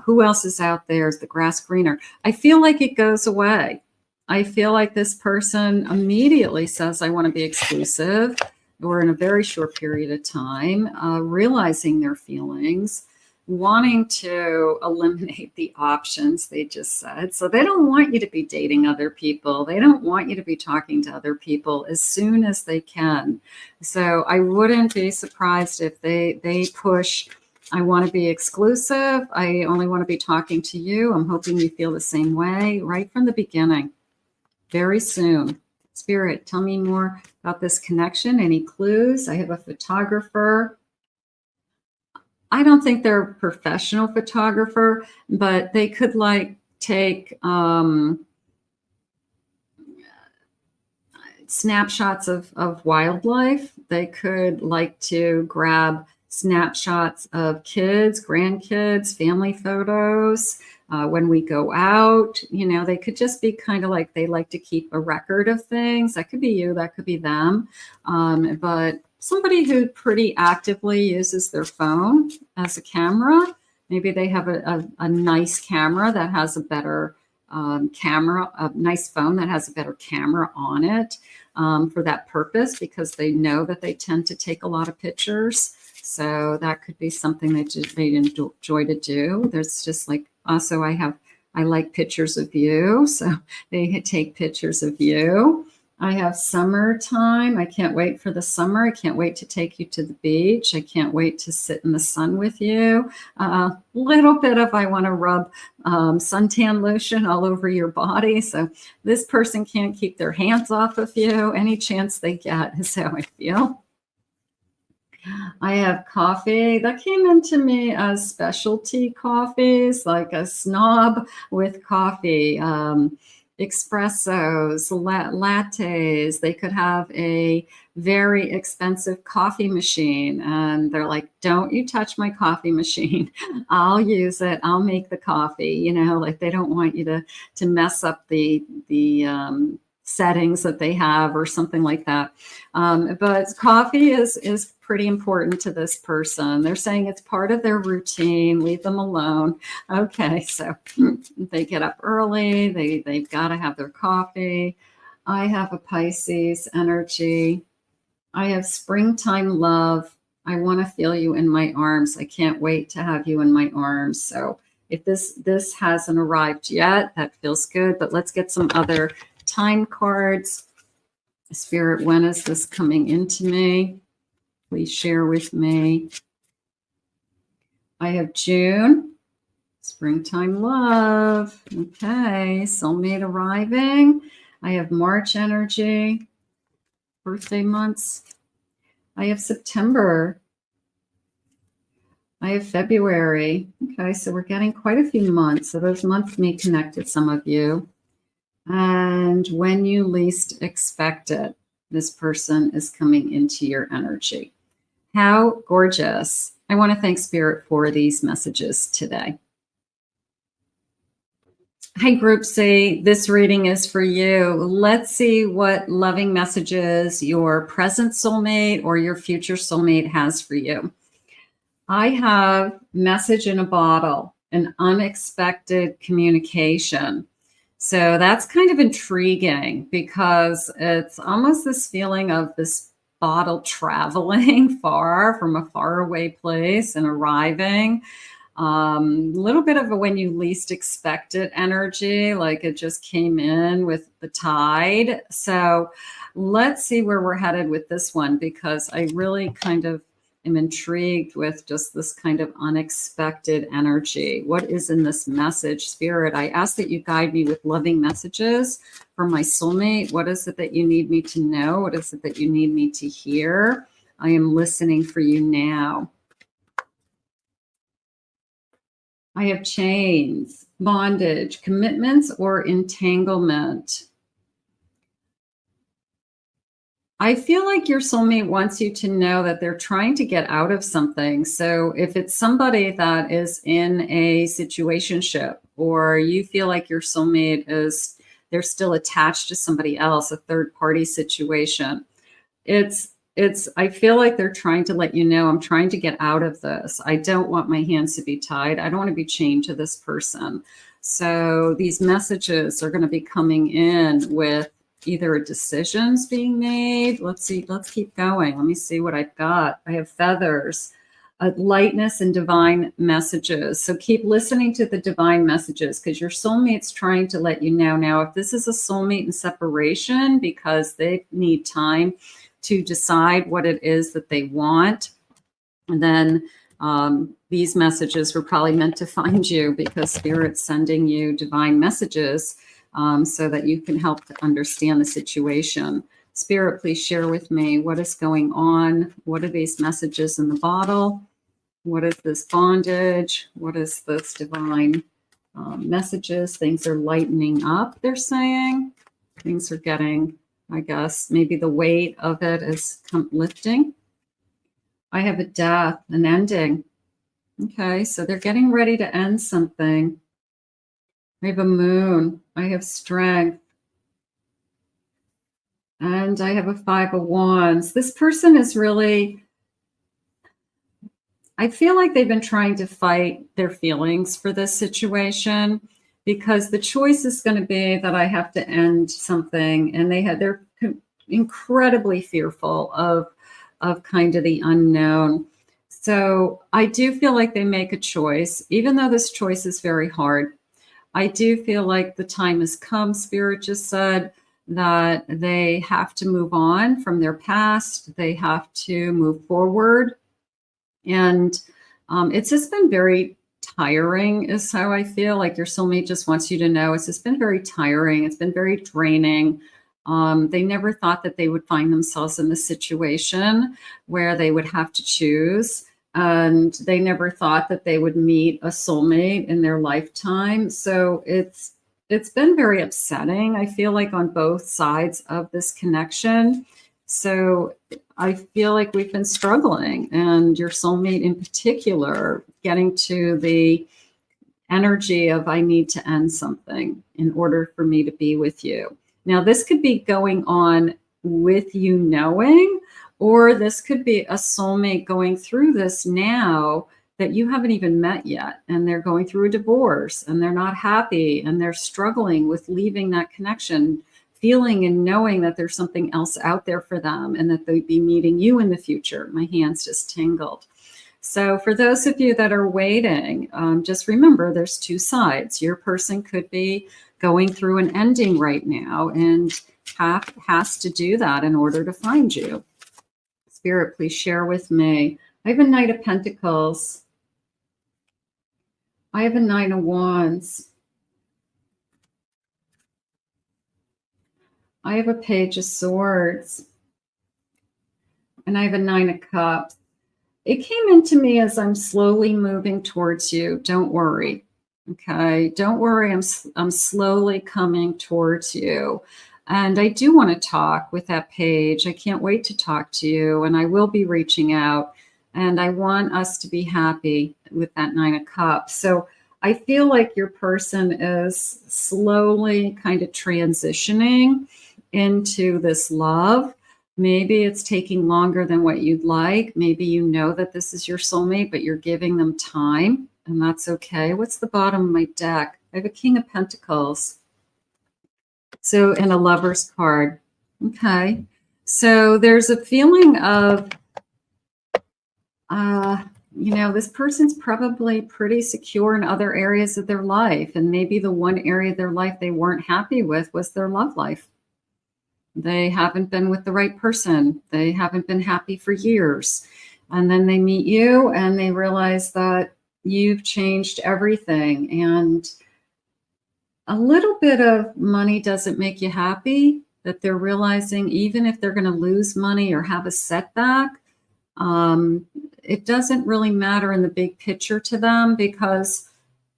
Who else is out there? Is the grass greener? I feel like it goes away. I feel like this person immediately says, I want to be exclusive, or in a very short period of time, realizing their feelings, wanting to eliminate the options they just said. So they don't want you to be dating other people. They don't want you to be talking to other people as soon as they can. So I wouldn't be surprised if they push, I want to be exclusive. I only want to be talking to you. I'm hoping you feel the same way right from the beginning. Very soon. Spirit, tell me more about this connection. Any clues? I have a photographer. I don't think they're a professional photographer, but they could like take snapshots of wildlife. They could like to grab snapshots of kids, grandkids, family photos. When we go out, you know, they could just be kind of like they like to keep a record of things. That could be you, that could be them. But somebody who pretty actively uses their phone as a camera. Maybe they have a nice camera that has a better camera, a nice phone that has a better camera on it for that purpose, because they know that they tend to take a lot of pictures. So that could be something that they enjoy to do. There's just like, also I like pictures of you. So they take pictures of you. I have summertime. I can't wait for the summer. I can't wait to take you to the beach. I can't wait to sit in the sun with you. Little bit of, I want to rub suntan lotion all over your body. So this person can't keep their hands off of you any chance they get, is how I feel. I have coffee that came into me as specialty coffees, like a snob with coffee, espressos, lattes. They could have a very expensive coffee machine, and they're like, don't you touch my coffee machine. I'll use it. I'll make the coffee. You know, like they don't want you to mess up the settings that they have or something like that. But coffee is pretty important to this person. They're saying it's part of their routine. Leave them alone. Okay, so they get up early. They've got to have their coffee. I have a Pisces energy. I have springtime love. I want to feel you in my arms. I can't wait to have you in my arms. So if this hasn't arrived yet, that feels good. But let's get some other time cards. Spirit, when is this coming into me? Please share with me. I have June, springtime love. Okay, soulmate arriving. I have March energy, birthday months. I have September. I have February. Okay, so we're getting quite a few months. So those months may connect with some of you. And when you least expect it, this person is coming into your energy. How gorgeous. I want to thank Spirit for these messages today. Hi, Group C. This reading is for you. Let's see what loving messages your present soulmate or your future soulmate has for you. I have message in a bottle, an unexpected communication. So that's kind of intriguing because it's almost this feeling of this bottle traveling far from a faraway place and arriving. A little bit of a when you least expect it energy, like it just came in with the tide. So let's see where we're headed with this one, because I really kind of am intrigued with just this kind of unexpected energy. What is in this message? Spirit, I ask that you guide me with loving messages from my soulmate. What is it that you need me to know? What is it that you need me to hear? I am listening for you now. I have chains, bondage, commitments, or entanglement. I feel like your soulmate wants you to know that they're trying to get out of something. So if it's somebody that is in a situationship, or you feel like your soulmate they're still attached to somebody else, a third party situation, I feel like they're trying to let you know, I'm trying to get out of this. I don't want my hands to be tied. I don't want to be chained to this person. So these messages are going to be coming in with either a decision's being made. Let's see. Let's keep going. Let me see what I've got. I have feathers, lightness, and divine messages. So keep listening to the divine messages, because your soulmate's trying to let you know. Now, if this is a soulmate in separation because they need time to decide what it is that they want, and then these messages were probably meant to find you, because Spirit's sending you divine messages so that you can help to understand the situation. Spirit, please share with me what is going on. What are these messages in the bottle? What is this bondage? What is this divine messages? Things are lightening up, they're saying. Things are getting, I guess, maybe the weight of it is lifting. I have a death, an ending. Okay, so they're getting ready to end something. I have a moon. I have strength. And I have a 5 of Wands. This person is really, I feel like they've been trying to fight their feelings for this situation, because the choice is going to be that I have to end something, and they're incredibly fearful of kind of the unknown. So I do feel like they make a choice, even though this choice is very hard. I do feel like the time has come. Spirit just said that they have to move on from their past. They have to move forward. And it's just been very tiring, is how I feel. Like your soulmate just wants you to know it's just been very tiring. It's been very draining. They never thought that they would find themselves in this situation where they would have to choose. And they never thought that they would meet a soulmate in their lifetime. So it's been very upsetting, I feel like, on both sides of this connection. So I feel like we've been struggling, and your soulmate in particular, getting to the energy of I need to end something in order for me to be with you. Now, this could be going on with you knowing, or this could be a soulmate going through this now that you haven't even met yet, and they're going through a divorce and they're not happy and they're struggling with leaving that connection, feeling and knowing that there's something else out there for them and that they'd be meeting you in the future. My hands just tingled. So for those of you that are waiting, just remember there's two sides. Your person could be going through an ending right now and has to do that in order to find you. Spirit, please share with me. I have a Knight of Pentacles. I have a 9 of Wands. I have a Page of Swords. And I have a 9 of Cups. It came into me as I'm slowly moving towards you. Don't worry. Okay. Don't worry. I'm slowly coming towards you. And I do want to talk with that page. I can't wait to talk to you. And I will be reaching out. And I want us to be happy with that 9 of Cups. So I feel like your person is slowly kind of transitioning into this love. Maybe it's taking longer than what you'd like. Maybe you know that this is your soulmate, but you're giving them time, and that's okay. What's the bottom of my deck? I have a King of Pentacles. So, and a Lover's card. Okay. So there's a feeling of, this person's probably pretty secure in other areas of their life. And maybe the one area of their life they weren't happy with was their love life. They haven't been with the right person. They haven't been happy for years. And then they meet you and they realize that you've changed everything. And a little bit of money doesn't make you happy, that they're realizing even if they're going to lose money or have a setback, it doesn't really matter in the big picture to them because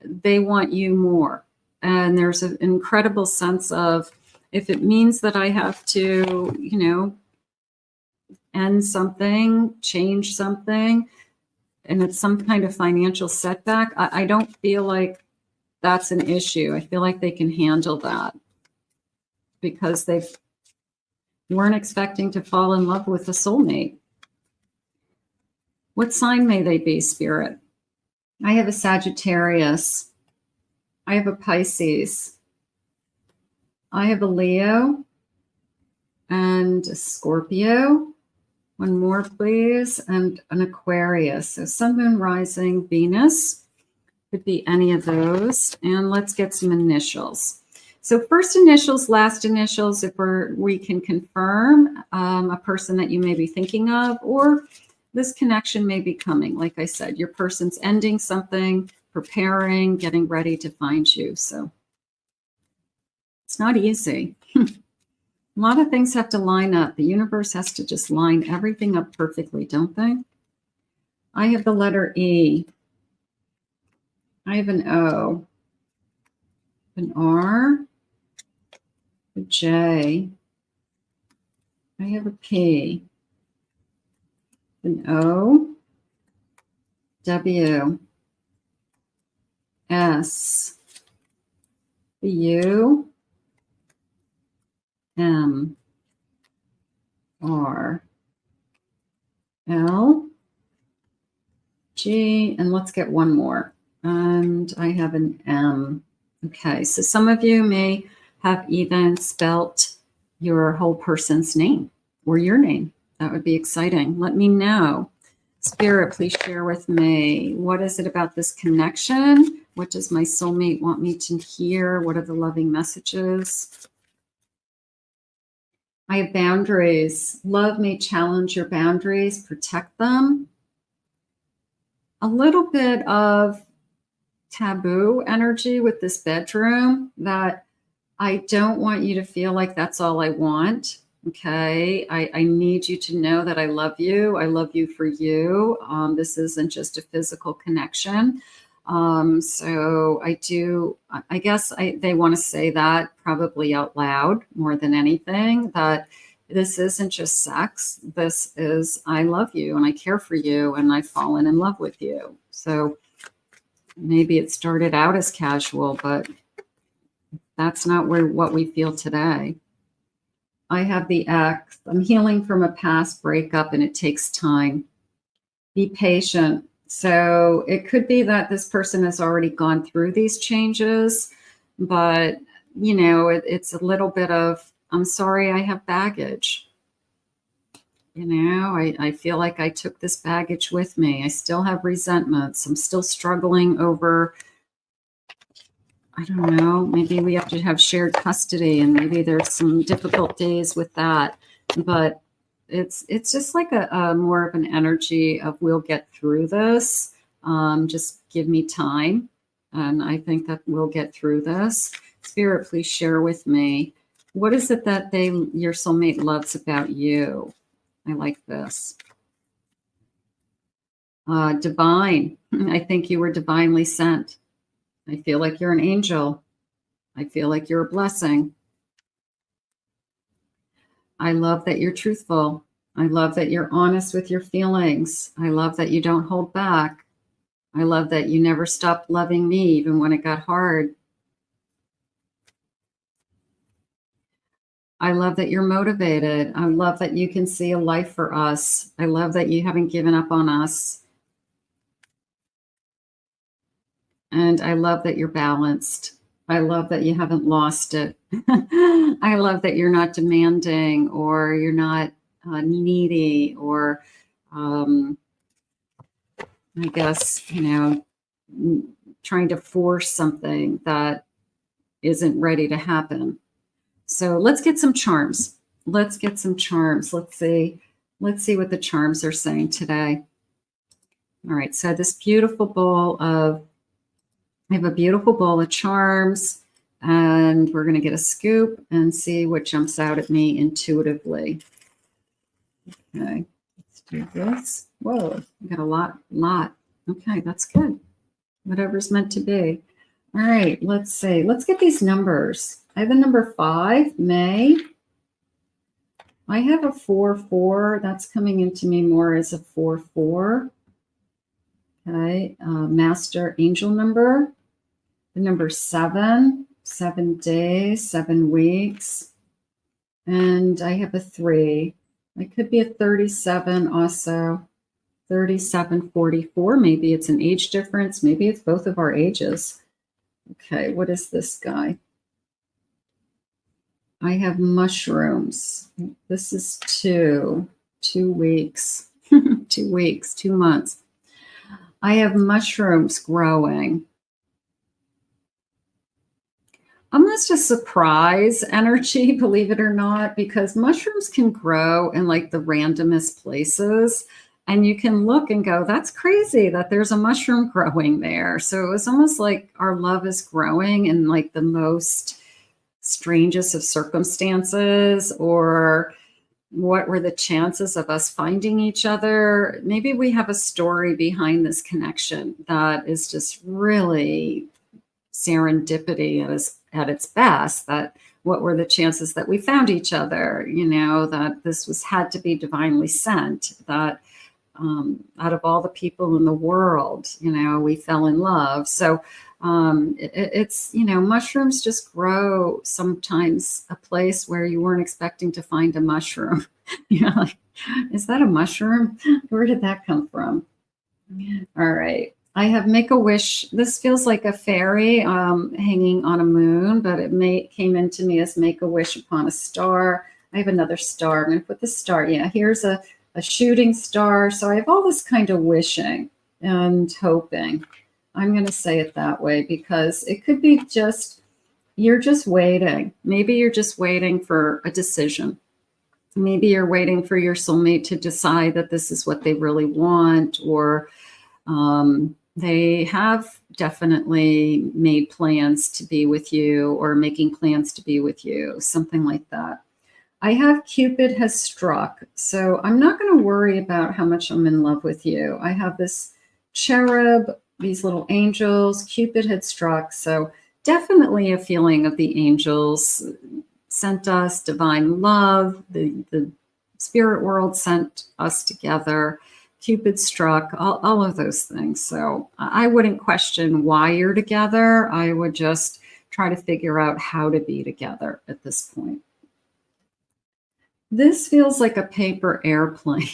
they want you more. And there's an incredible sense of, if it means that I have to, end something, change something, and it's some kind of financial setback, I don't feel like that's an issue. I feel like they can handle that because they weren't expecting to fall in love with a soulmate. What sign may they be, Spirit? I have a Sagittarius. I have a Pisces. I have a Leo and a Scorpio. One more, please. And an Aquarius. So Sun, Moon, Rising, Venus. Could be any of those. And let's get some initials. So first initials, last initials, if we can confirm a person that you may be thinking of, or this connection may be coming. Like I said, your person's ending something, preparing, getting ready to find you. So it's not easy. A lot of things have to line up. The universe has to just line everything up perfectly, don't they? I have the letter E. I have an O, an R, a J. I have a P, an O, W S U M R L G, and let's get one more. And I have an M. Okay, so some of you may have even spelt your whole person's name or your name. That would be exciting. Let me know. Spirit, please share with me. What is it about this connection? What does my soulmate want me to hear? What are the loving messages? I have boundaries. Love may challenge your boundaries, protect them. A little bit of taboo energy with this bedroom, that I don't want you to feel like that's all I want. Okay. I need you to know that I love you. I love you for you. This isn't just a physical connection. So I guess they want to say that probably out loud more than anything, that this isn't just sex. This is, I love you and I care for you and I've fallen in love with you. So maybe it started out as casual, but that's not what we feel today. I have the X. I'm healing from a past breakup and it takes time. Be patient. So it could be that this person has already gone through these changes, but you know, it's a little bit of, I'm sorry, I have baggage. You know, I feel like I took this baggage with me. I still have resentments. I'm still struggling over, I don't know, maybe we have to have shared custody and maybe there's some difficult days with that. But it's just like a more of an energy of we'll get through this. Just give me time. And I think that we'll get through this. Spirit, please share with me. What is it that your soulmate loves about you? I like this. Divine. I think you were divinely sent. I feel like you're an angel. I feel like you're a blessing. I love that you're truthful. I love that you're honest with your feelings. I love that you don't hold back. I love that you never stopped loving me even when it got hard. I love that you're motivated. I love that you can see a life for us. I love that you haven't given up on us. And I love that you're balanced. I love that you haven't lost it. I love that you're not demanding or you're not needy or I guess, you know, trying to force something that isn't ready to happen. So let's get some charms. Let's get some charms. Let's see what the charms are saying today. All right. So this beautiful bowl of, I have a beautiful bowl of charms and we're going to get a scoop and see what jumps out at me intuitively. Okay. Let's do this. Whoa, we got a lot. Okay. That's good. Whatever's meant to be. All right. Let's see. Let's get these numbers. I have a number 5, May. I have a 4-4. That's coming into me more as a 4-4. Okay. Master angel number. The number 7, 7 days, 7 weeks. And I have a 3. It could be a 37 also. 37, 44. Maybe it's an age difference. Maybe it's both of our ages. Okay. What is this guy? I have mushrooms. This is 2 weeks, 2 weeks, 2 months. I have mushrooms growing. Almost a surprise energy, believe it or not, because mushrooms can grow in like the randomest places. And you can look and go, that's crazy that there's a mushroom growing there. So it was almost like our love is growing in like the most strangest of circumstances, or what were the chances of us finding each other? Maybe we have a story behind this connection that is just really serendipity at its best, that what were the chances that we found each other, you know, that this had to be divinely sent, that out of all the people in the world, you know, we fell in love. So it's, you know, mushrooms just grow sometimes a place where you weren't expecting to find a mushroom. You know, like, is that a mushroom? Where did that come from? All right. I have Make a Wish. This feels like a fairy hanging on a moon, but it came into me as Make a Wish upon a star. I have another star. I'm going to put the star. Yeah, here's a shooting star. So I have all this kind of wishing and hoping. I'm going to say it that way because it could be just, you're just waiting. Maybe you're just waiting for a decision. Maybe you're waiting for your soulmate to decide that this is what they really want, or they have definitely made plans to be with you or making plans to be with you, something like that. I have Cupid has struck. So I'm not going to worry about how much I'm in love with you. I have this cherub, these little angels. Cupid had struck. So definitely a feeling of the angels sent us divine love. The spirit world sent us together. Cupid struck, all of those things. So I wouldn't question why you're together. I would just try to figure out how to be together at this point. This feels like a paper airplane,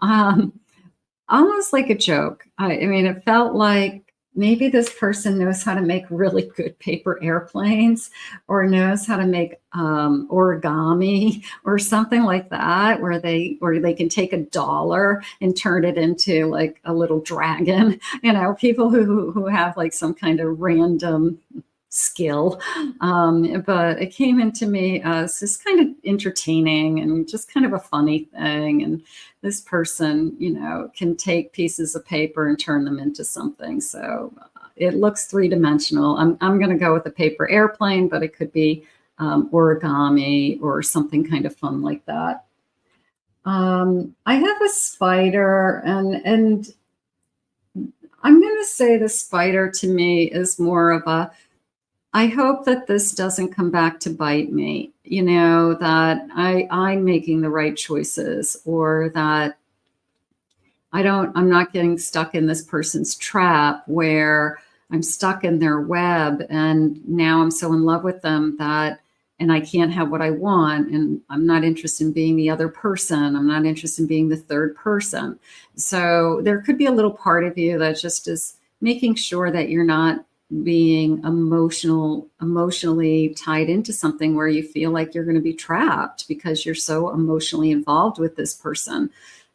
almost like a joke. I mean, it felt like maybe this person knows how to make really good paper airplanes, or knows how to make origami or something like that, where they can take $1 and turn it into like a little dragon. You know, people who have like some kind of random skill. But it came into me as just kind of entertaining and just kind of a funny thing. And this person, you know, can take pieces of paper and turn them into something. So it looks three-dimensional. I'm going to go with a paper airplane, but it could be origami or something kind of fun like that. I have a spider, and I'm going to say the spider to me is more of a, I hope that this doesn't come back to bite me, you know, that I'm making the right choices, or that I'm not getting stuck in this person's trap where I'm stuck in their web and now I'm so in love with them that, and I can't have what I want, and I'm not interested in being the other person. I'm not interested in being the third person. So there could be a little part of you that just is making sure that you're not being emotionally tied into something where you feel like you're going to be trapped because you're so emotionally involved with this person.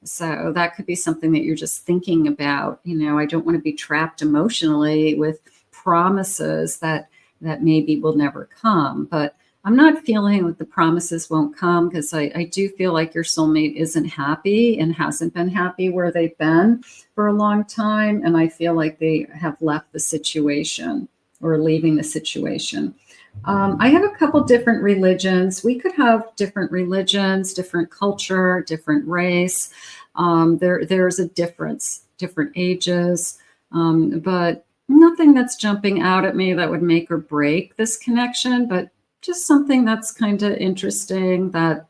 So that could be something that you're just thinking about. You know, I don't want to be trapped emotionally with promises that maybe will never come. But I'm not feeling that the promises won't come, because I do feel like your soulmate isn't happy and hasn't been happy where they've been for a long time. And I feel like they have left the situation or leaving the situation. I have a couple different religions. We could have different religions, different culture, different race. There's a difference, different ages, but nothing that's jumping out at me that would make or break this connection, but just something that's kind of interesting, that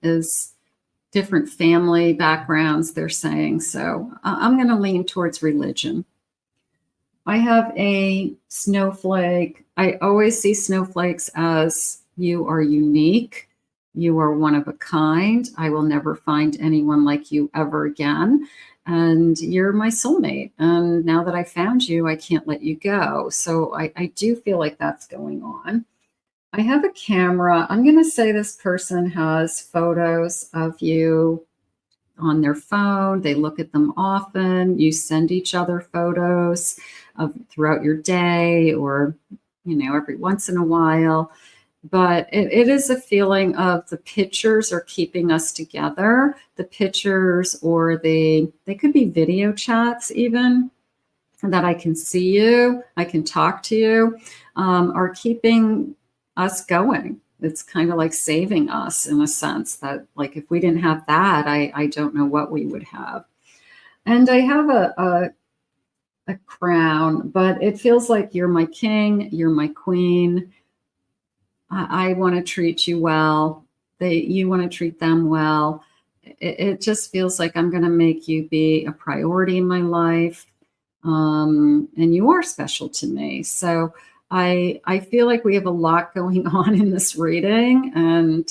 is different family backgrounds, they're saying. So I'm going to lean towards religion. I have a snowflake. I always see snowflakes as you are unique. You are one of a kind. I will never find anyone like you ever again. And you're my soulmate. And now that I found you, I can't let you go. So I do feel like that's going on. I have a camera. I'm going to say this person has photos of you on their phone. They look at them often. You send each other photos of throughout your day, or, you know, every once in a while. But it is a feeling of the pictures are keeping us together. The pictures, or they could be video chats even, that I can see you, I can talk to you, are keeping us going. It's kind of like saving us in a sense that, like, if we didn't have that, I don't know what we would have. And I have a crown, but it feels like you're my king, you're my queen. I want to treat you well. You want to treat them well. it just feels like I'm going to make you be a priority in my life. And you are special to me. So I feel like we have a lot going on in this reading, and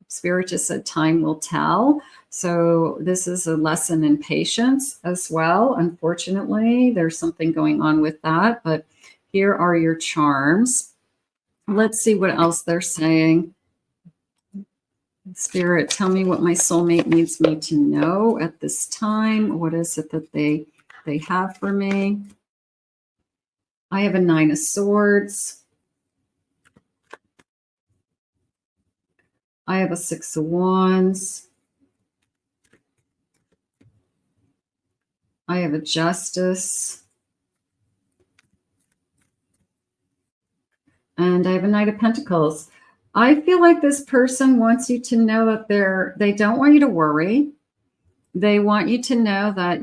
Spirit just said time will tell. So this is a lesson in patience as well. Unfortunately, there's something going on with that, but here are your charms. Let's see what else they're saying. Spirit, tell me what my soulmate needs me to know at this time. What is it that they have for me? I have a 9 of Swords. I have a 6 of Wands. I have a Justice. And I have a Knight of Pentacles. I feel like this person wants you to know that they don't want you to worry. They want you to know that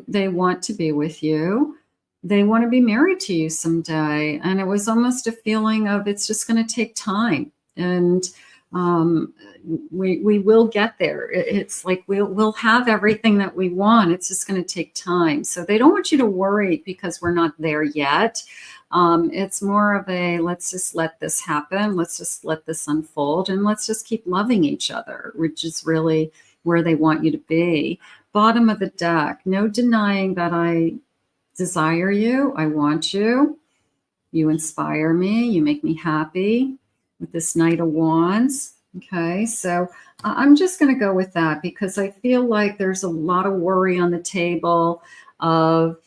they want to be with you. They want to be married to you someday. And it was almost a feeling of it's just going to take time. And we will get there. It's like we'll have everything that we want. It's just going to take time. So they don't want you to worry because we're not there yet. It's more of a, let's just let this happen. Let's just let this unfold, and let's just keep loving each other, which is really where they want you to be. Bottom of the deck, no denying that I desire you. I want you. You inspire me. You make me happy. With this Knight of Wands. Okay, so I'm just going to go with that because I feel like there's a lot of worry on the table of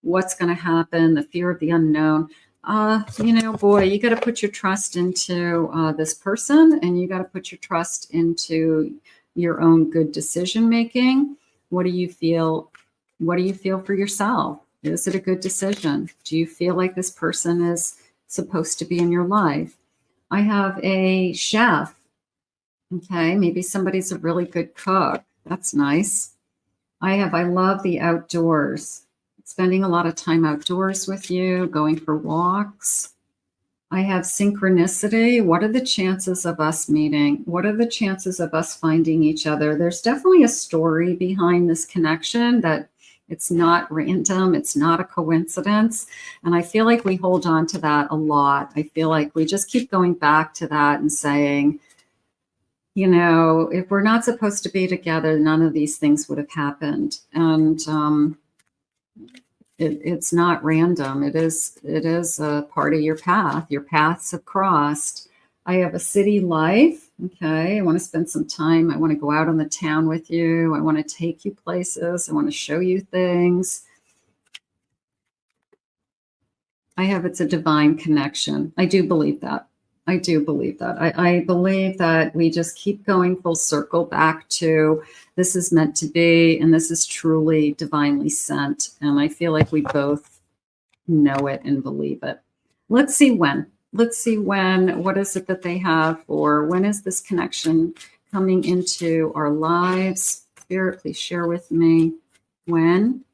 what's going to happen, the fear of the unknown. Boy, you got to put your trust into this person, and you got to put your trust into your own good decision making. What do you feel? What do you feel for yourself? Is it a good decision? Do you feel like this person is supposed to be in your life? I have a chef. Okay, maybe somebody's a really good cook. That's nice. I love the outdoors. Spending a lot of time outdoors with you, going for walks. I have synchronicity. What are the chances of us meeting? What are the chances of us finding each other? There's definitely a story behind this connection that it's not random. It's not a coincidence. And I feel like we hold on to that a lot. I feel like we just keep going back to that and saying, if we're not supposed to be together, none of these things would have happened. And it's not random. It is a part of your path. Your paths have crossed. I have a city life. Okay, I want to spend some time. I want to go out on the town with you. I want to take you places. I want to show you things. It's a divine connection. I do believe that. I believe that we just keep going full circle back to this is meant to be, and this is truly divinely sent. And I feel like we both know it and believe it. Let's see when. What is it that they have, or when is this connection coming into our lives? Spirit, please share with me when.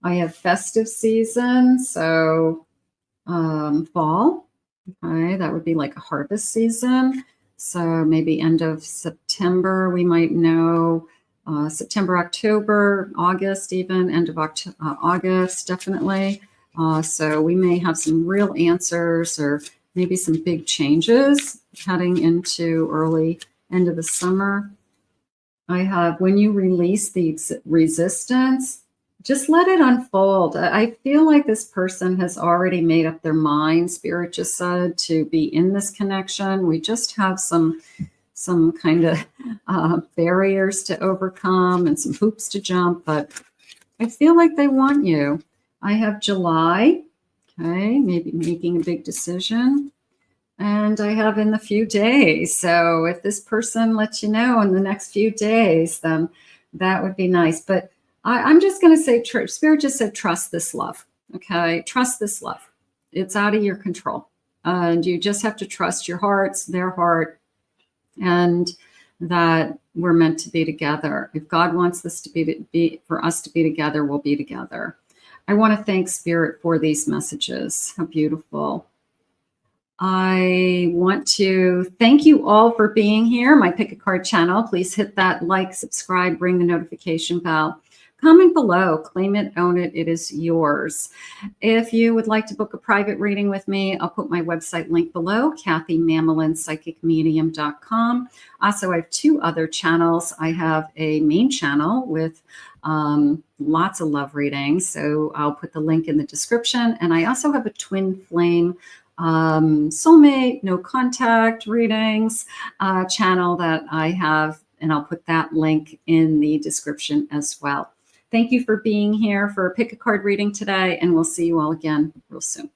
I have festive season, so fall. Okay, that would be like a harvest season. So maybe end of September, we might know. September, October, August, even end of August, definitely. So we may have some real answers, or maybe some big changes heading into early end of the summer. I have when you release the resistance, just let it unfold. I feel like this person has already made up their mind, Spirit just said, to be in this connection. We just have some kind of barriers to overcome and some hoops to jump, but I feel like they want you. I have July, okay, maybe making a big decision. And I have in the few days. So if this person lets you know in the next few days, then that would be nice. But I'm just going to say, Spirit just said, trust this love. Okay, trust this love. It's out of your control. And you just have to trust your hearts, their heart, and that we're meant to be together. If God wants this to be for us to be together, we'll be together. I want to thank Spirit for these messages. How beautiful. I want to thank you all for being here. My Pick a Card channel. Please hit that like, subscribe, ring the notification bell. Comment below, claim it, own it, it is yours. If you would like to book a private reading with me, I'll put my website link below, KathyMamolenPsychicMedium.com. Also, I have 2 other channels. I have a main channel with lots of love readings, so I'll put the link in the description. And I also have a twin flame soulmate, no contact readings channel that I have, and I'll put that link in the description as well. Thank you for being here for a Pick a Card reading today, and we'll see you all again real soon.